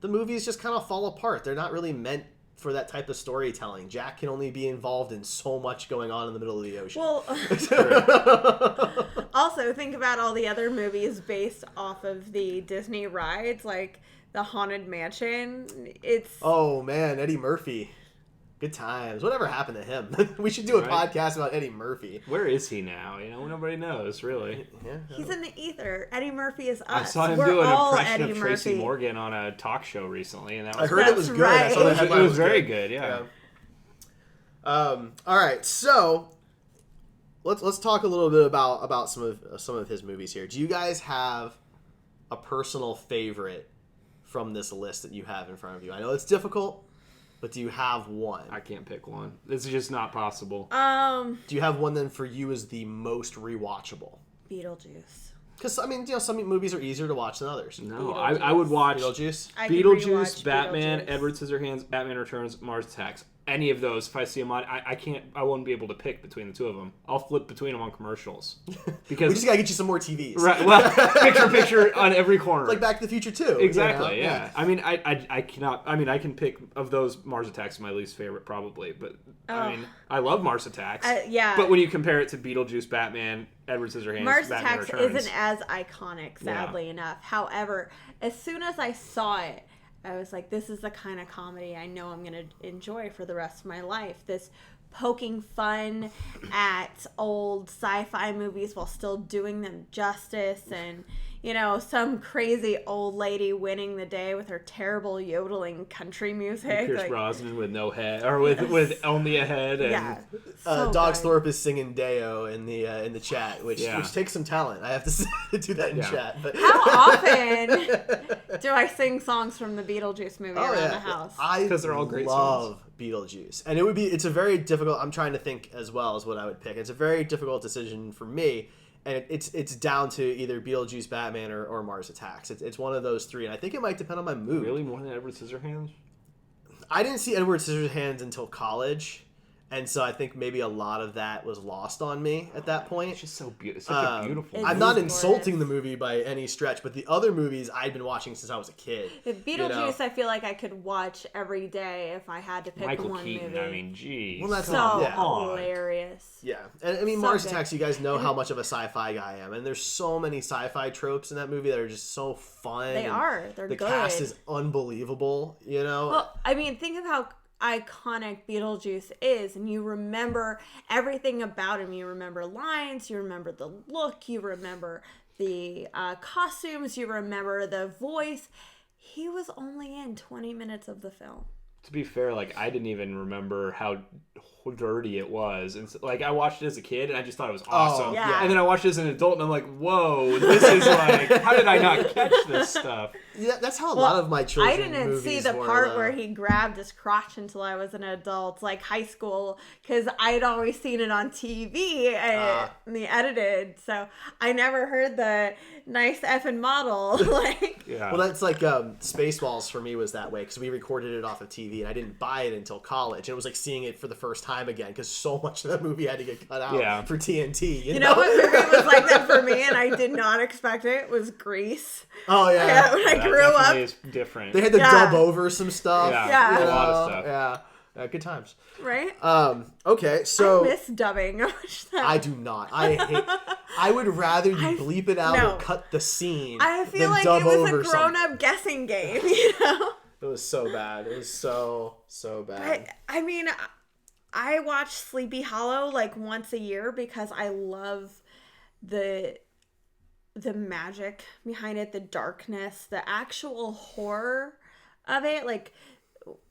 The movies just kind of fall apart. They're not really meant for that type of storytelling. Jack can only be involved in so much going on in the middle of the ocean. Well, also think about all the other movies based off of the Disney rides, like the Haunted Mansion. Oh man, Eddie Murphy. Good times. Whatever happened to him? We should do a podcast about Eddie Murphy. Where is he now? You know, nobody knows, really. Yeah, he's in the ether. Eddie Murphy is us. I saw him We're do an all impression Eddie of Tracy Murphy. Morgan on a talk show recently, and that was I heard it was good. Right. I saw the headline. It was very good, yeah. All right, so let's talk a little bit about some of his movies here. Do you guys have a personal favorite from this list that you have in front of you? I know it's difficult, but do you have one? I can't pick one. This is just not possible. Do you have one then for you as the most rewatchable? Beetlejuice. Because, I mean, you know, some movies are easier to watch than others. No, I would watch Beetlejuice. Beetlejuice, Batman, Edward Scissorhands, Batman Returns, Mars Attacks. Any of those, if I see them on, I won't be able to pick between the two of them. I'll flip between them on commercials. Because we just gotta get you some more TVs. Right, well, picture on every corner. Like Back to the Future 2. Exactly, you know? yeah. I mean, I cannot, I mean, I can pick, of those, Mars Attacks is my least favorite, probably. But, I mean, I love Mars Attacks. Yeah. But when you compare it to Beetlejuice, Batman, Edward Scissorhands, Mars Batman Attacks Returns, isn't as iconic, sadly enough. However, as soon as I saw it, I was like, this is the kind of comedy I know I'm going to enjoy for the rest of my life. This poking fun at old sci-fi movies while still doing them justice, and, you know, some crazy old lady winning the day with her terrible yodeling country music. Pierce Brosnan with no head, or with only a head. And, Yeah. So Dogsthorpe is singing Deo in the chat, which takes some talent. I have to say, to do that in chat. But how often do I sing songs from the Beetlejuice movie around the house? Because they're all great songs. Beetlejuice, and it's a very difficult. I'm trying to think as well as what I would pick. It's a very difficult decision for me, and it's down to either Beetlejuice, Batman, or Mars Attacks. It's one of those three, and I think it might depend on my mood. Really, more than Edward Scissorhands? I didn't see Edward Scissorhands until college. And so I think maybe a lot of that was lost on me at that point. It's just so beautiful. Such a beautiful movie. I'm not insulting the movie by any stretch, but the other movies I'd been watching since I was a kid. Beetlejuice, I feel like I could watch every day if I had to pick Michael one Keaton, movie. I mean, geez. Well, that's so hilarious. Yeah. And I mean, So Mars good. Attacks, you guys know how much of a sci-fi guy I am. And there's so many sci-fi tropes in that movie that are just so fun. They are. They're the good. The cast is unbelievable, you know? Well, I mean, think of how iconic Beetlejuice is, and you remember everything about him. You remember lines, you remember the look, you remember the costumes, you remember the voice. He was only in 20 minutes of the film. To be fair, like, I didn't even remember how dirty it was. And so, like, I watched it as a kid and I just thought it was awesome. Yeah. And then I watched it as an adult and I'm like, whoa, this is like, how did I not catch this stuff? Yeah, that's how a lot of my children I didn't see the part where he grabbed his crotch until I was an adult, like high school, because I'd always seen it on TV and the edited. So I never heard the nice effing model. Like, yeah. Well, that's like Spaceballs for me was that way because we recorded it off of TV and I didn't buy it until college. And it was like seeing it for the first time again because so much of that movie had to get cut out for TNT. You know what movie was like that for me and I did not expect it? Was Grease. Oh, yeah. When I grew up. Is different. They had to dub over some stuff. Yeah. A lot of stuff. Yeah. Good times. Right? Okay, so I miss dubbing. I do not. I would rather you bleep it out or cut the scene. I feel than like dub it was over a grown-up guessing game, you know? It was so bad. It was so bad. I mean, I watch Sleepy Hollow like once a year because I love the the magic behind it, the darkness, the actual horror of it, like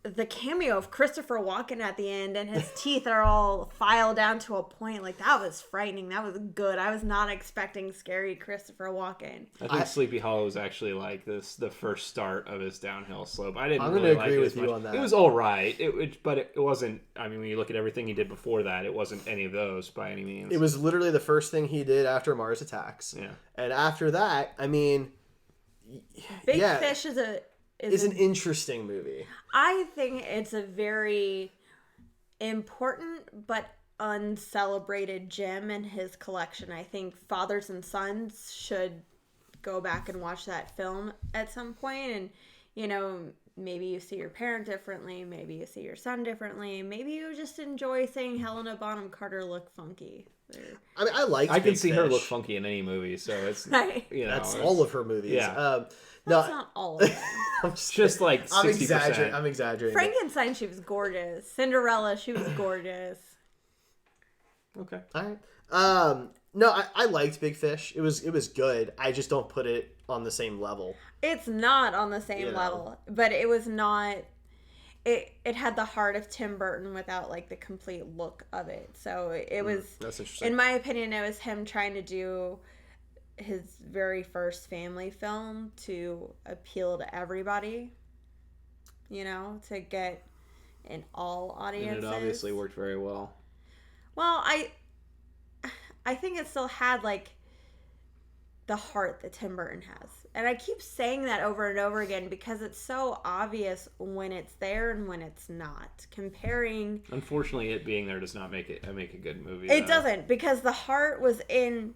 the cameo of Christopher Walken at the end and his teeth are all filed down to a point. Like, that was frightening. That was good. I was not expecting scary Christopher Walken. I think Sleepy Hollow was actually like the first start of his downhill slope. I'm going to agree with you on that. It was all right. But it wasn't, I mean, when you look at everything he did before that, it wasn't any of those by any means. It was literally the first thing he did after Mars Attacks. Yeah. And after that, I mean... Big Fish is an interesting movie. I think it's a very important but uncelebrated gem in his collection. I think fathers and sons should go back and watch that film at some point, and you know, maybe you see your parent differently, maybe you see your son differently, maybe you just enjoy seeing Helena Bonham Carter look funky. I mean, I can see her look funky in any movie, so it's right. You know, that's all of her movies. Yeah. That's not all of them. I'm just like 60%. I'm exaggerating. Frankenstein, she was gorgeous. Cinderella, she was gorgeous. Okay. All right. No, I liked Big Fish. It was good. I just don't put it on the same level. It's not on the same level, but it was not. It had the heart of Tim Burton without like the complete look of it. So it was. That's interesting. In my opinion, it was him trying to do his very first family film to appeal to everybody. You know, to get in all audiences. And it obviously worked very well. Well, I think it still had like the heart that Tim Burton has. And I keep saying that over and over again because it's so obvious when it's there and when it's not. Comparing... Unfortunately, it being there does not make a good movie. It doesn't, because the heart was in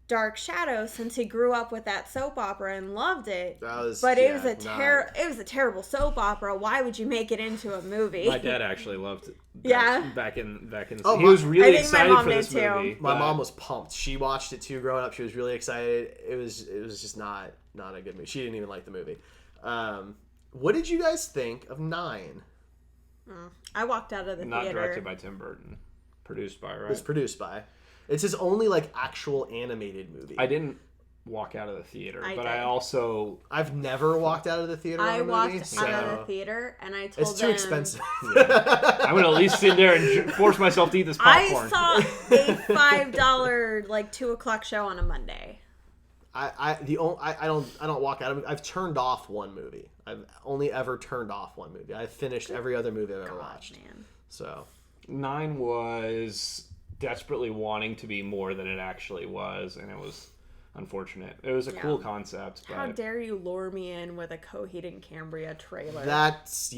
Dark Shadows since he grew up with that soap opera and loved it. It was a terrible soap opera. Why would you make it into a movie? My dad actually loved it. Back in he was really excited for this movie. My mom was pumped. She watched it too growing up. She was really excited. It was just not a good movie. She didn't even like the movie. What did you guys think of 9? I walked out of the theater. Not directed by Tim Burton. Produced by, right? It was produced by. It's his only like actual animated movie. I didn't walk out of the theater, I've never walked out of the theater. I walked out of the theater, and I told them it's too expensive. I'm gonna at least sit there and force myself to eat this popcorn. I saw a $5 like 2:00 show on a Monday. I don't walk out of. I've turned off one movie. I've only ever turned off one movie. I've finished every other movie I've ever watched. Man. So 9 was desperately wanting to be more than it actually was, and it was unfortunate. It was a cool concept. But how dare you lure me in with a Coheed and Cambria trailer? That's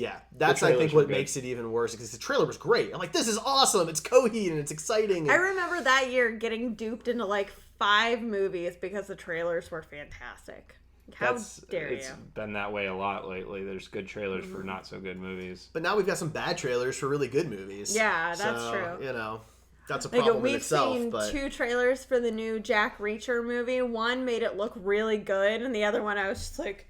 I think what makes it even worse, because the trailer was great. I'm like, this is awesome. It's Coheed and it's exciting. I remember that year getting duped into like 5 movies because the trailers were fantastic. How dare you? It's been that way a lot lately. There's good trailers for not so good movies. But now we've got some bad trailers for really good movies. Yeah, that's true. You know, that's a problem in itself. We've seen 2 trailers for the new Jack Reacher movie. One made it look really good, and the other one I was just like,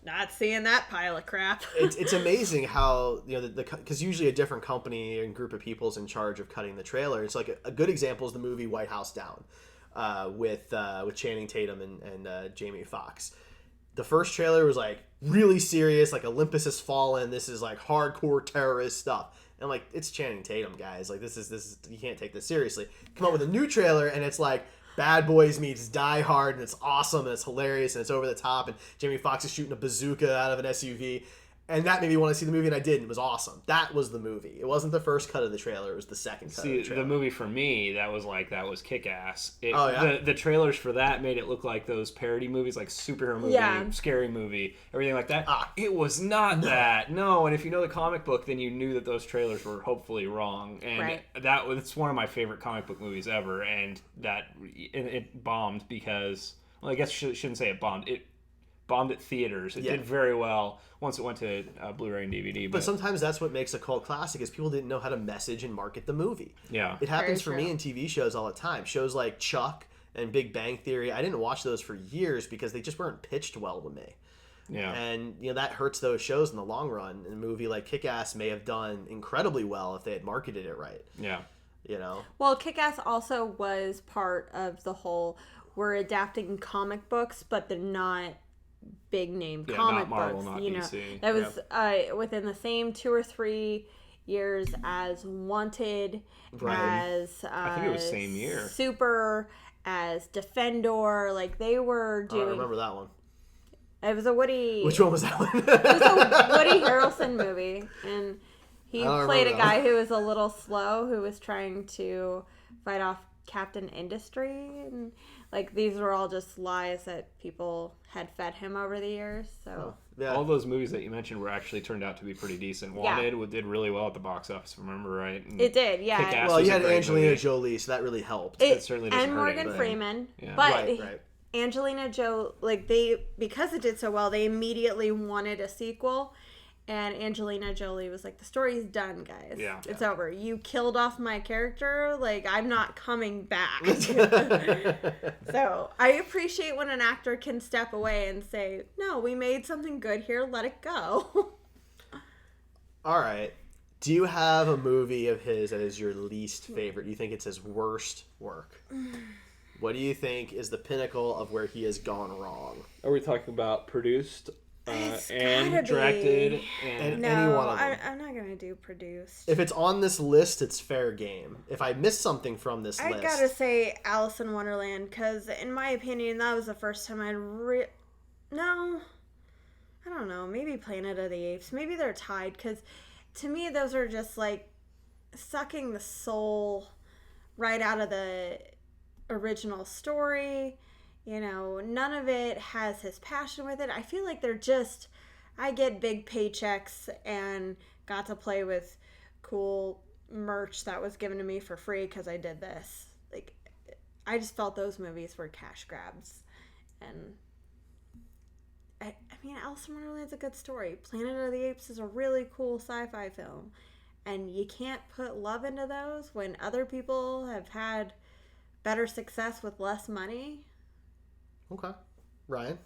not seeing that pile of crap. It's amazing how, you know, because usually a different company and group of people is in charge of cutting the trailer. It's like a good example is the movie White House Down with Channing Tatum and Jamie Foxx. The first trailer was like really serious, like Olympus Has Fallen. This is like hardcore terrorist stuff. And I'm like, it's Channing Tatum, guys. Like this is you can't take this seriously. Come out with a new trailer and it's like Bad Boys meets Die Hard, and it's awesome and it's hilarious and it's over the top, and Jamie Foxx is shooting a bazooka out of an SUV. And that made me want to see the movie, and I did. And it was awesome. That was the movie. It wasn't the first cut of the trailer. It was the second cut of the trailer. The movie for me, that was Kick-Ass. Yeah? The trailers for that made it look like those parody movies, like superhero movie, scary movie, everything like that. It was not that. No, and if you know the comic book, then you knew that those trailers were hopefully wrong. And it's one of my favorite comic book movies ever. And it bombed because, well, I guess I shouldn't say it bombed. It bombed at theaters. It did very well once it went to Blu-ray and DVD. But sometimes that's what makes a cult classic, is people didn't know how to message and market the movie. Yeah. It happens for me in TV shows all the time. Shows like Chuck and Big Bang Theory, I didn't watch those for years because they just weren't pitched well to me. Yeah. And, you know, that hurts those shows in the long run. And a movie like Kick-Ass may have done incredibly well if they had marketed it right. Yeah. You know? Well, Kick-Ass also was part of the whole, were adapting comic books, but they're not big name Yeah, comic not Marvel, books. not You know, DC. that was within the same 2 or 3 years as Wanted, Right. as I think it was same year. Super, as Defendor. Like they were I doing. remember that one. It was a Woody. Which one was that one? It was a Woody Harrelson movie, and he I don't played a remember guy that. who was a little slow, who was trying to fight off Captain Industry, and like these were all just lies that people had fed him over the years. So Yeah. All those movies that you mentioned were actually turned out to be pretty decent. Wanted did really well at the box office, if I remember right. And it did, yeah. Kick-Ass Well, was you a had great Angelina movie. Jolie, so that really helped. It certainly doesn't and hurt Morgan anything. Freeman, Yeah. but Right. Angelina Jolie, like because it did so well, they immediately wanted a sequel. And Angelina Jolie was like, the story's done, guys. Yeah. It's over. You killed off my character. Like, I'm not coming back. So, I appreciate when an actor can step away and say, no, we made something good here. Let it go. All right. Do you have a movie of his that is your least favorite? Do you think it's his worst work? What do you think is the pinnacle of where he has gone wrong? Are we talking about produced It's and gotta be. directed? And any No, one of them. I'm not going to do produced. If it's on this list, it's fair game. If I miss something from this I list, gotta say Alice in Wonderland, because in my opinion, that was the first time No, I don't know. Maybe Planet of the Apes. Maybe they're tied, because to me, those are just like sucking the soul right out of the original story. You know, none of it has his passion with it. I feel like they're just, I get big paychecks and got to play with cool merch that was given to me for free because I did this. Like, I just felt those movies were cash grabs. And I mean, Alice in Wonderland's a good story. Planet of the Apes is a really cool sci-fi film. And you can't put love into those when other people have had better success with less money. Okay. Ryan?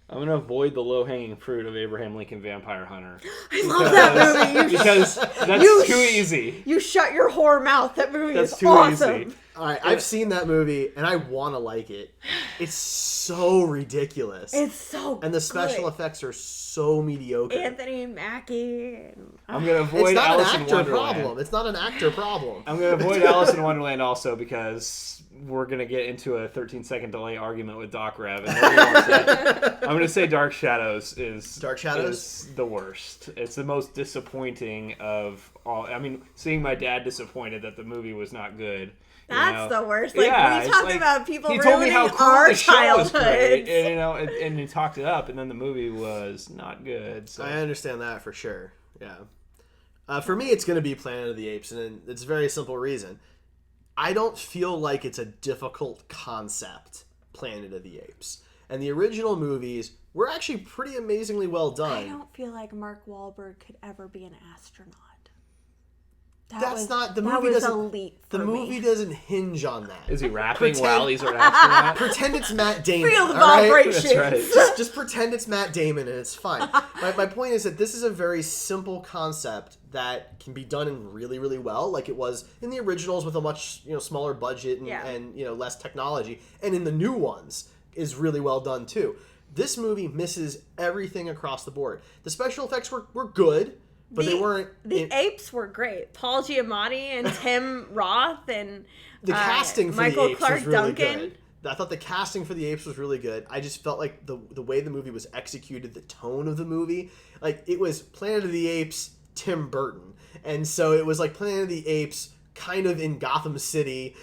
I'm going to avoid the low-hanging fruit of Abraham Lincoln Vampire Hunter. I love that movie. Because that's too easy. You shut your whore mouth. That movie That's is too awesome. easy. All right, I've seen that movie, and I want to like it. It's so ridiculous. It's so and the special good. effects are so mediocre. Anthony Mackie. I'm going to avoid It's not Alice an in actor Wonderland. problem. It's not an actor problem. I'm going to avoid Alice in Wonderland also because we're going to get into a 13-second delay argument with Doc Rev. And nobody wants that. I'm going to say Dark Shadows is the worst. It's the most disappointing of all. I mean, seeing my dad disappointed that the movie was not good. That's the worst. Like, yeah, we it's talk like, about people he told me ruining how cool our the show was great, childhoods. and he talked it up, and then the movie was not good. So. I understand that for sure. Yeah. For me, it's going to be Planet of the Apes, and it's a very simple reason. I don't feel like it's a difficult concept, Planet of the Apes. And the original movies were actually pretty amazingly well done. I don't feel like Mark Wahlberg could ever be an astronaut. The movie doesn't hinge on that. Is he rapping while he's an astronaut? Pretend it's Matt Damon. Feel the vibrations. That's right. Just pretend it's Matt Damon and it's fine. My point is that this is a very simple concept that can be done in really, really well, like it was in the originals with a much smaller budget and less technology, and in the new ones is really well done too. This movie misses everything across the board. The special effects were good. But they weren't. The apes were great. Paul Giamatti and Tim Roth and the casting for Michael the apes Clark was really Duncan. good. I thought the casting for the apes was really good. I just felt like the way the movie was executed, the tone of the movie, like it was Planet of the Apes, Tim Burton, and so it was like Planet of the Apes, kind of in Gotham City,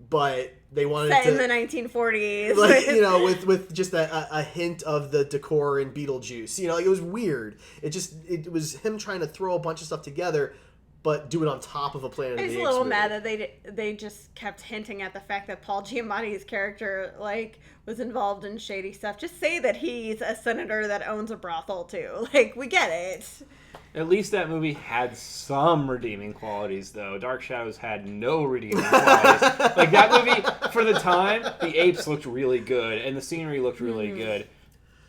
but they wanted set to in the 1940s, like with just a hint of the decor in Beetlejuice. Like it was weird. It was him trying to throw a bunch of stuff together, but do it on top of a Planet of the Apes. I was a little movie. mad that they just kept hinting at the fact that Paul Giamatti's character was involved in shady stuff. Just say that he's a senator that owns a brothel too. Like, we get it. At least that movie had some redeeming qualities, though. Dark Shadows had no redeeming qualities. Like, that movie, for the time, the apes looked really good, and the scenery looked really good.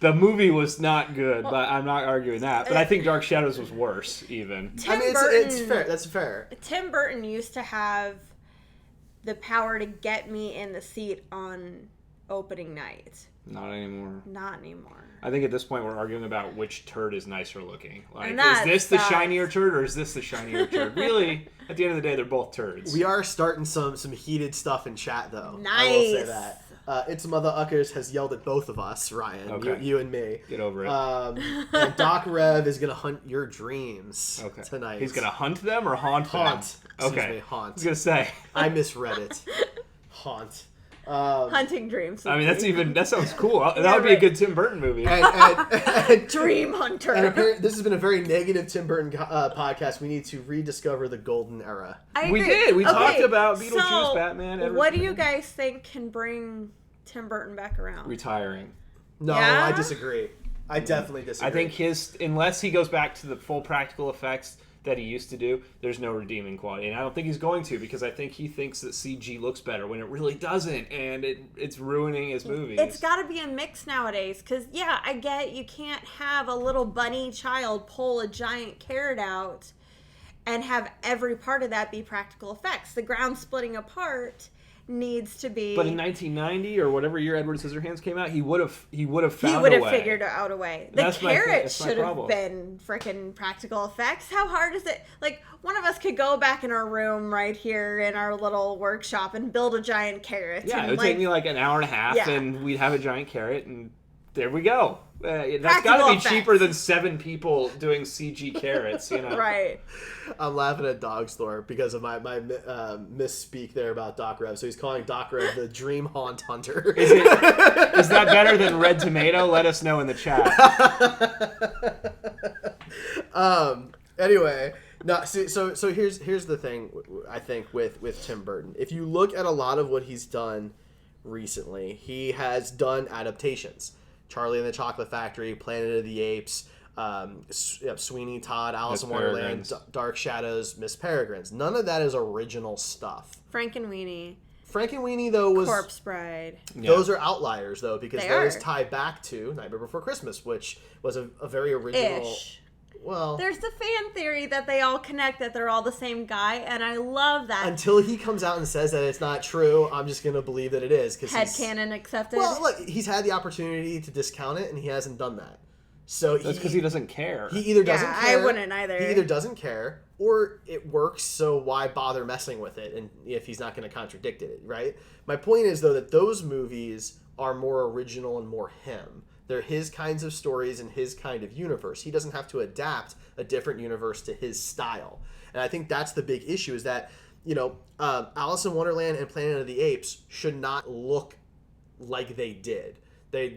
The movie was not good, but I'm not arguing that. But I think Dark Shadows was worse, even. It's fair. That's fair. Tim Burton used to have the power to get me in the seat on opening night. Not anymore. Not anymore. I think at this point we're arguing about which turd is nicer looking. Like, And is this the sucks. shinier turd or is this the shinier turd? Really, at the end of the day, they're both turds. We are starting some heated stuff in chat, though. Nice. I will say that. It's Mother Uckers has yelled at both of us, Ryan. Okay. You and me. Get over it. And Doc Rev is going to hunt your dreams tonight. He's going to hunt them or haunt them? Haunt. Excuse Okay. me, haunt. I was going to say. I misread it. Haunt. Hunting dreams. I mean, that sounds cool. That would be right. a good Tim Burton movie. And Dream Hunter. And apparently, this has been a very negative Tim Burton podcast. We need to rediscover the golden era. I agree. We did. We Okay, talked about Beetlejuice, so Batman, Edward what do Scissorhands. you guys think can bring Tim Burton back around? Retiring. No, Yeah? I disagree. I definitely disagree. I think unless he goes back to the full practical effects that he used to do, there's no redeeming quality. And I don't think he's going to, because I think he thinks that CG looks better when it really doesn't, and it's ruining his movies. It's got to be a mix nowadays, because, yeah, I get you can't have a little bunny child pull a giant carrot out and have every part of that be practical effects. The ground splitting apart needs to be... But in 1990 or whatever year Edward Scissorhands came out, he would have found a way. He would have figured out a way. The That's my carrot that's my should have problem. been freaking practical effects. How hard is it? Like, one of us could go back in our room right here in our little workshop and build a giant carrot. Yeah, and, it would take me like an hour and a half, Yeah. and we'd have a giant carrot, and there we go. That's Practical got to be effects. cheaper than 7 people doing CG carrots, you know? Right. I'm laughing at Dog's Thor because of my misspeak there about Doc Rev. So he's calling Doc Rev the Dream Haunt Hunter. Is that better than Red Tomato? Let us know in the chat. Anyway, no. So here's the thing. I think with Tim Burton, if you look at a lot of what he's done recently, he has done adaptations. Charlie and the Chocolate Factory, Planet of the Apes, Sweeney Todd, Alice in Wonderland, Dark Shadows, Miss Peregrines. None of that is original stuff. Frankenweenie. Frankenweenie, though, was... Corpse Bride. Those are outliers, though, because They those are. tie back to Nightmare Before Christmas, which was a very original... Ish. Well... There's the fan theory that they all connect, that they're all the same guy, and I love that. Until he comes out and says that it's not true, I'm just going to believe that it is. Headcanon accepted. Well, look, he's had the opportunity to discount it, and he hasn't done that. So That's because he doesn't care. He either doesn't care. I wouldn't either. He either doesn't care, or it works, so why bother messing with it, and if he's not going to contradict it, right? My point is, though, that those movies are more original and more him. They're his kinds of stories and his kind of universe. He doesn't have to adapt a different universe to his style. And I think that's the big issue, is that, Alice in Wonderland and Planet of the Apes should not look like they did.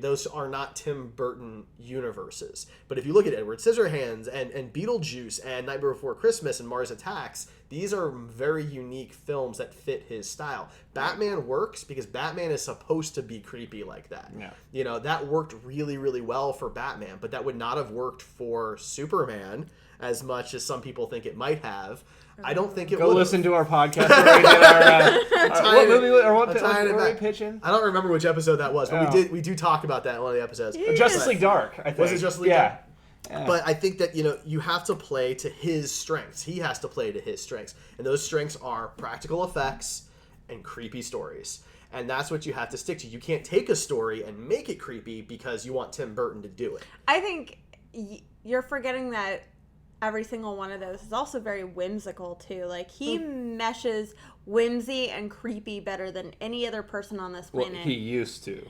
Those are not Tim Burton universes. But if you look at Edward Scissorhands and Beetlejuice and Nightmare Before Christmas and Mars Attacks, these are very unique films that fit his style. Batman works because Batman is supposed to be creepy like that. Yeah. That worked really, really well for Batman, but that would not have worked for Superman as much as some people think it might have. I don't think it would. Go listen to our podcast where we did our what movie or what were we pitching? I don't remember which episode that was, but we do talk about that in one of the episodes. Justice League Dark, I think. Was it Justice League Dark? Yeah. But I think that, you have to play to his strengths. He has to play to his strengths. And those strengths are practical effects and creepy stories. And that's what you have to stick to. You can't take a story and make it creepy because you want Tim Burton to do it. I think you're forgetting that every single one of those is also very whimsical too. Like, he meshes whimsy and creepy better than any other person on this planet. Well, he used to.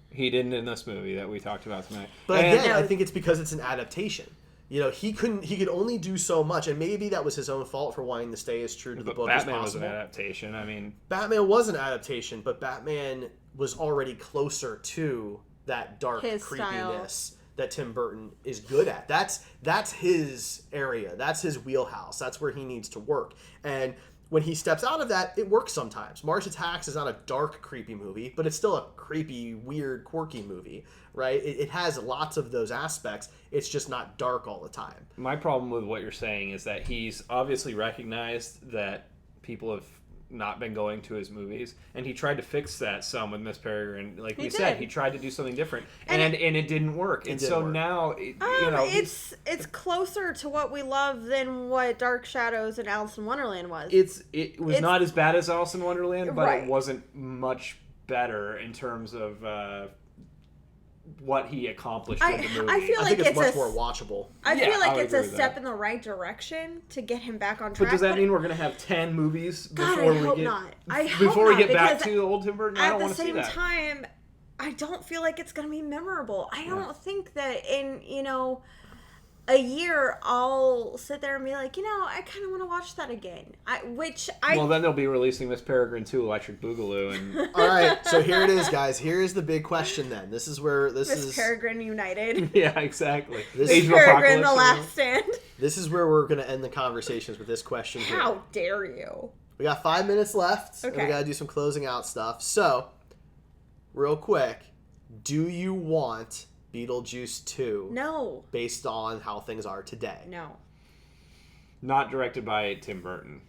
He didn't in this movie that we talked about tonight. But again, I think it's because it's an adaptation. He could only do so much, and maybe that was his own fault for wanting to stay as true to the book Batman as possible. was an adaptation. I mean, Batman was an adaptation, but Batman was already closer to that dark His creepiness style. that Tim Burton is good at. That's his area. That's his wheelhouse. That's where he needs to work. And when he steps out of that, it works sometimes. Mars Attacks is not a dark, creepy movie, but it's still a creepy, weird, quirky movie, right? It has lots of those aspects. It's just not dark all the time. my problem with what you're saying is that he's obviously recognized that people have not been going to his movies, and he tried to fix that some with Miss Peregrine. Like we said, he tried to do something different, and it didn't work. And so now, it's closer to what we love than what Dark Shadows and Alice in Wonderland was. it was not as bad as Alice in Wonderland, but Right. it wasn't much better in terms of what he accomplished with the movie. I feel like it's much more watchable. I feel like it's a step that. in the right direction to get him back on track. But does that mean we're going to have 10 movies before we get back to the old Tim Burton? I don't want to see that. At the same time, I don't feel like it's going to be memorable. I don't think that in, a year I'll sit there and be like, I kind of want to watch that again. Well, then they'll be releasing Miss Peregrine 2 Electric Boogaloo. And... All right, so here it is, guys. Here is the big question then. This is where Miss Peregrine United. Yeah, exactly. Miss Peregrine The Last Stand. This is where we're going to end the conversations with this question here. How dare you? We got 5 minutes left. Okay. And we got to do some closing out stuff. So, real quick, do you want Beetlejuice 2? No. Based on how things are today? No. Not directed by Tim Burton.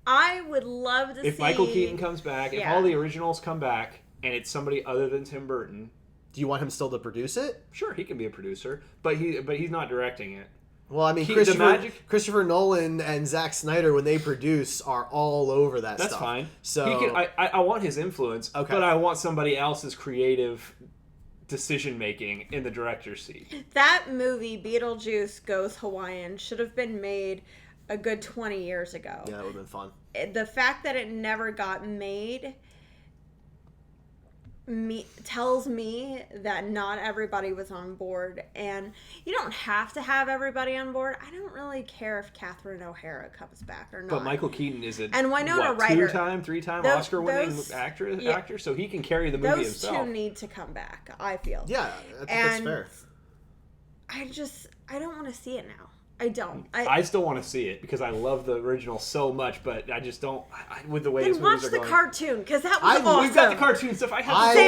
I would love to see... If Michael Keaton comes back, if all the originals come back, and it's somebody other than Tim Burton... Do you want him still to produce it? Sure, he can be a producer, but he's not directing it. Well, I mean, Christopher Nolan and Zack Snyder, when they produce, are all over that stuff. That's fine. So I want his influence, but I want somebody else's creative decision-making in the director's seat. That movie, Beetlejuice Goes Hawaiian, should have been made a good 20 years ago. Yeah, that would have been fun. The fact that it never got made tells me that not everybody was on board, and you don't have to have everybody on board. I don't really care if Catherine O'Hara comes back or not. But Michael Keaton is and Winona Ryder, 3-time Oscar-winning actor, so he can carry the movie himself. Those two need to come back, I feel. Yeah, I think that's fair. I don't want to see it now. I don't. I still want to see it because I love the original so much, but I just don't. With the way these movies are going. Watch the cartoon because that was awesome. We've got the cartoon stuff. I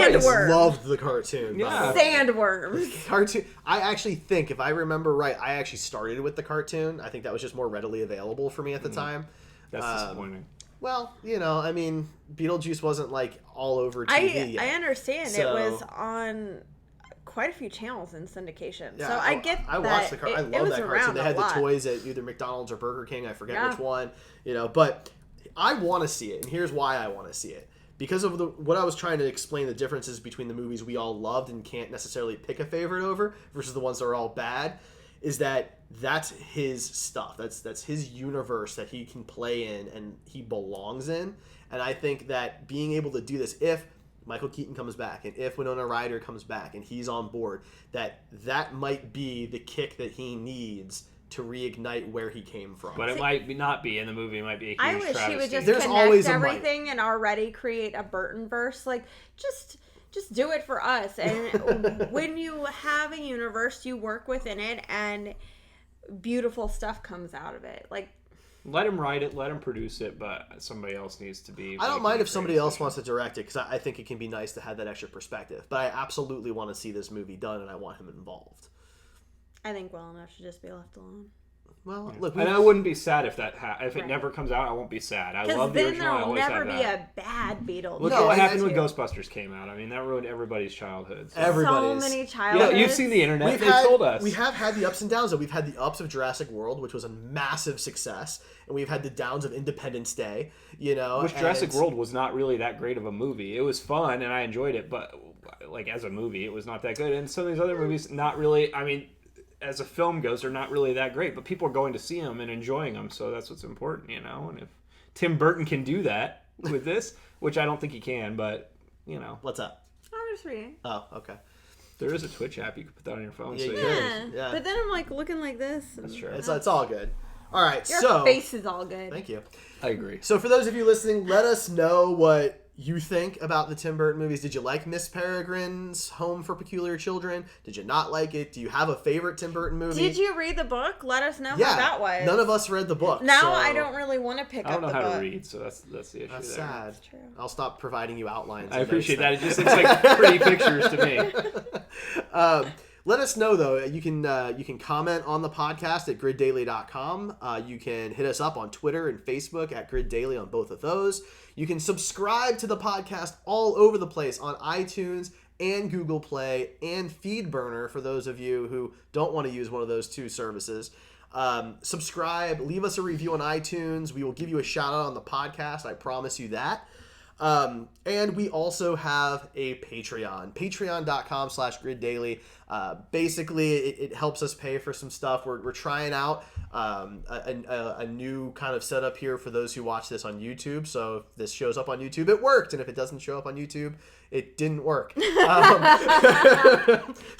loved the cartoon. Yeah, sandworms. Cartoon. I actually think, if I remember right, I actually started with the cartoon. I think that was just more readily available for me at the time. That's disappointing. Well, I mean, Beetlejuice wasn't like all over TV yet. I understand it was on quite a few channels in syndication. Yeah, so I get that. I watched the cartoon. I love that cartoon. They had the toys at either McDonald's or Burger King. I forget which one. But I want to see it, and here's why I want to see it. Because of what I was trying to explain, the differences between the movies we all loved and can't necessarily pick a favorite over versus the ones that are all bad, is that's his stuff. That's his universe that he can play in and he belongs in. And I think that being able to do this, if Michael Keaton comes back and if Winona Ryder comes back and he's on board, that might be the kick that he needs to reignite where he came from. But it might not be in the movie. It might be a huge travesty. I wish he would just connect everything and already create a Burton verse. Like, just do it for us. And when you have a universe, you work within it and beautiful stuff comes out of it. Like, let him write it, let him produce it, but somebody else needs to be... I don't mind if somebody else wants to direct it, because I think it can be nice to have that extra perspective. But I absolutely want to see this movie done, and I want him involved. I think well enough should just be left alone. Well, look, and I wouldn't be sad if it never comes out. I won't be sad. I love the original. I always have that. Because then there will never be a bad Beetlejuice. Look at what happened when Ghostbusters came out. I mean, that ruined everybody's childhoods. So many childhoods. Yeah, you've seen the internet. They told us. We have had the ups and downs. We've had the ups of Jurassic World, which was a massive success, and we've had the downs of Independence Day. Which Jurassic World was not really that great of a movie. It was fun, and I enjoyed it, but like as a movie, it was not that good. And some of these other movies, not really. I mean, as a film goes, they're not really that great, but people are going to see them and enjoying them, so that's what's important, And if Tim Burton can do that with this, which I don't think he can, but, What's up? I'm just reading. Oh, okay. There is a Twitch app. You can put that on your phone. Yeah. But then I'm, like, looking like this. That's true. It's all good. All right, Your face is all good. Thank you. I agree. So for those of you listening, let us know what you think about the Tim Burton movies. Did you like Miss Peregrine's Home for Peculiar Children? Did you not like it? Do you have a favorite Tim Burton movie? Did you read the book? Let us know how that was. None of us read the book. Now I don't really want to pick up the book. I don't know how to read, so that's the issue. That's sad. That's true. I'll stop providing you outlines. I appreciate that. It just looks like pretty pictures to me. Let us know, though. You can comment on the podcast at griddaily.com. You can hit us up on Twitter and Facebook at griddaily on both of those. You can subscribe to the podcast all over the place on iTunes and Google Play and FeedBurner for those of you who don't want to use one of those two services. Subscribe, leave us a review on iTunes. We will give you a shout out on the podcast. I promise you that. And we also have a Patreon, patreon.com/griddaily. Basically, it helps us pay for some stuff. We're trying out a new kind of setup here for those who watch this on YouTube. So if this shows up on YouTube, it worked. And if it doesn't show up on YouTube, it didn't work. So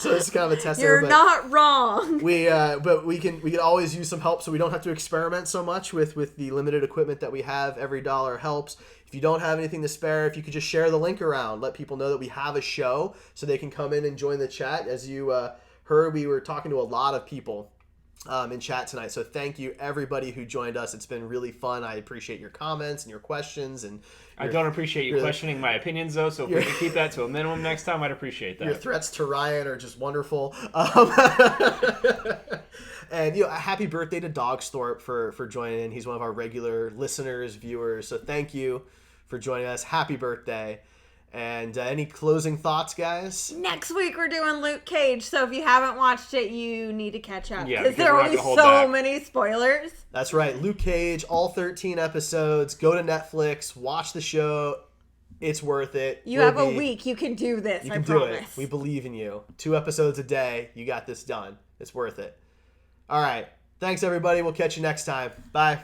this is kind of a test. You're not wrong. But we can always use some help, so we don't have to experiment so much with the limited equipment that we have. Every dollar helps. If you don't have anything to spare, if you could just share the link around, let people know that we have a show so they can come in and join the chat. As you heard, we were talking to a lot of people in chat tonight. So thank you, everybody who joined us. It's been really fun. I appreciate your comments and your questions. And I don't appreciate you questioning my opinions, though, so if we can keep that to a minimum next time, I'd appreciate that. Your threats to Ryan are just wonderful. And, a happy birthday to Dogsthorpe for joining in. He's one of our regular listeners, viewers. So thank you for joining us. Happy birthday. And any closing thoughts, guys? Next week we're doing Luke Cage, so if you haven't watched it, you need to catch up. Yeah, because there will be so many spoilers. That's right. Luke Cage, all 13 episodes. Go to Netflix, watch the show. It's worth it. You have a week. You can do this. You can do it. We believe in you. 2 episodes a day. You got this done. It's worth it. All right. Thanks, everybody. We'll catch you next time. Bye.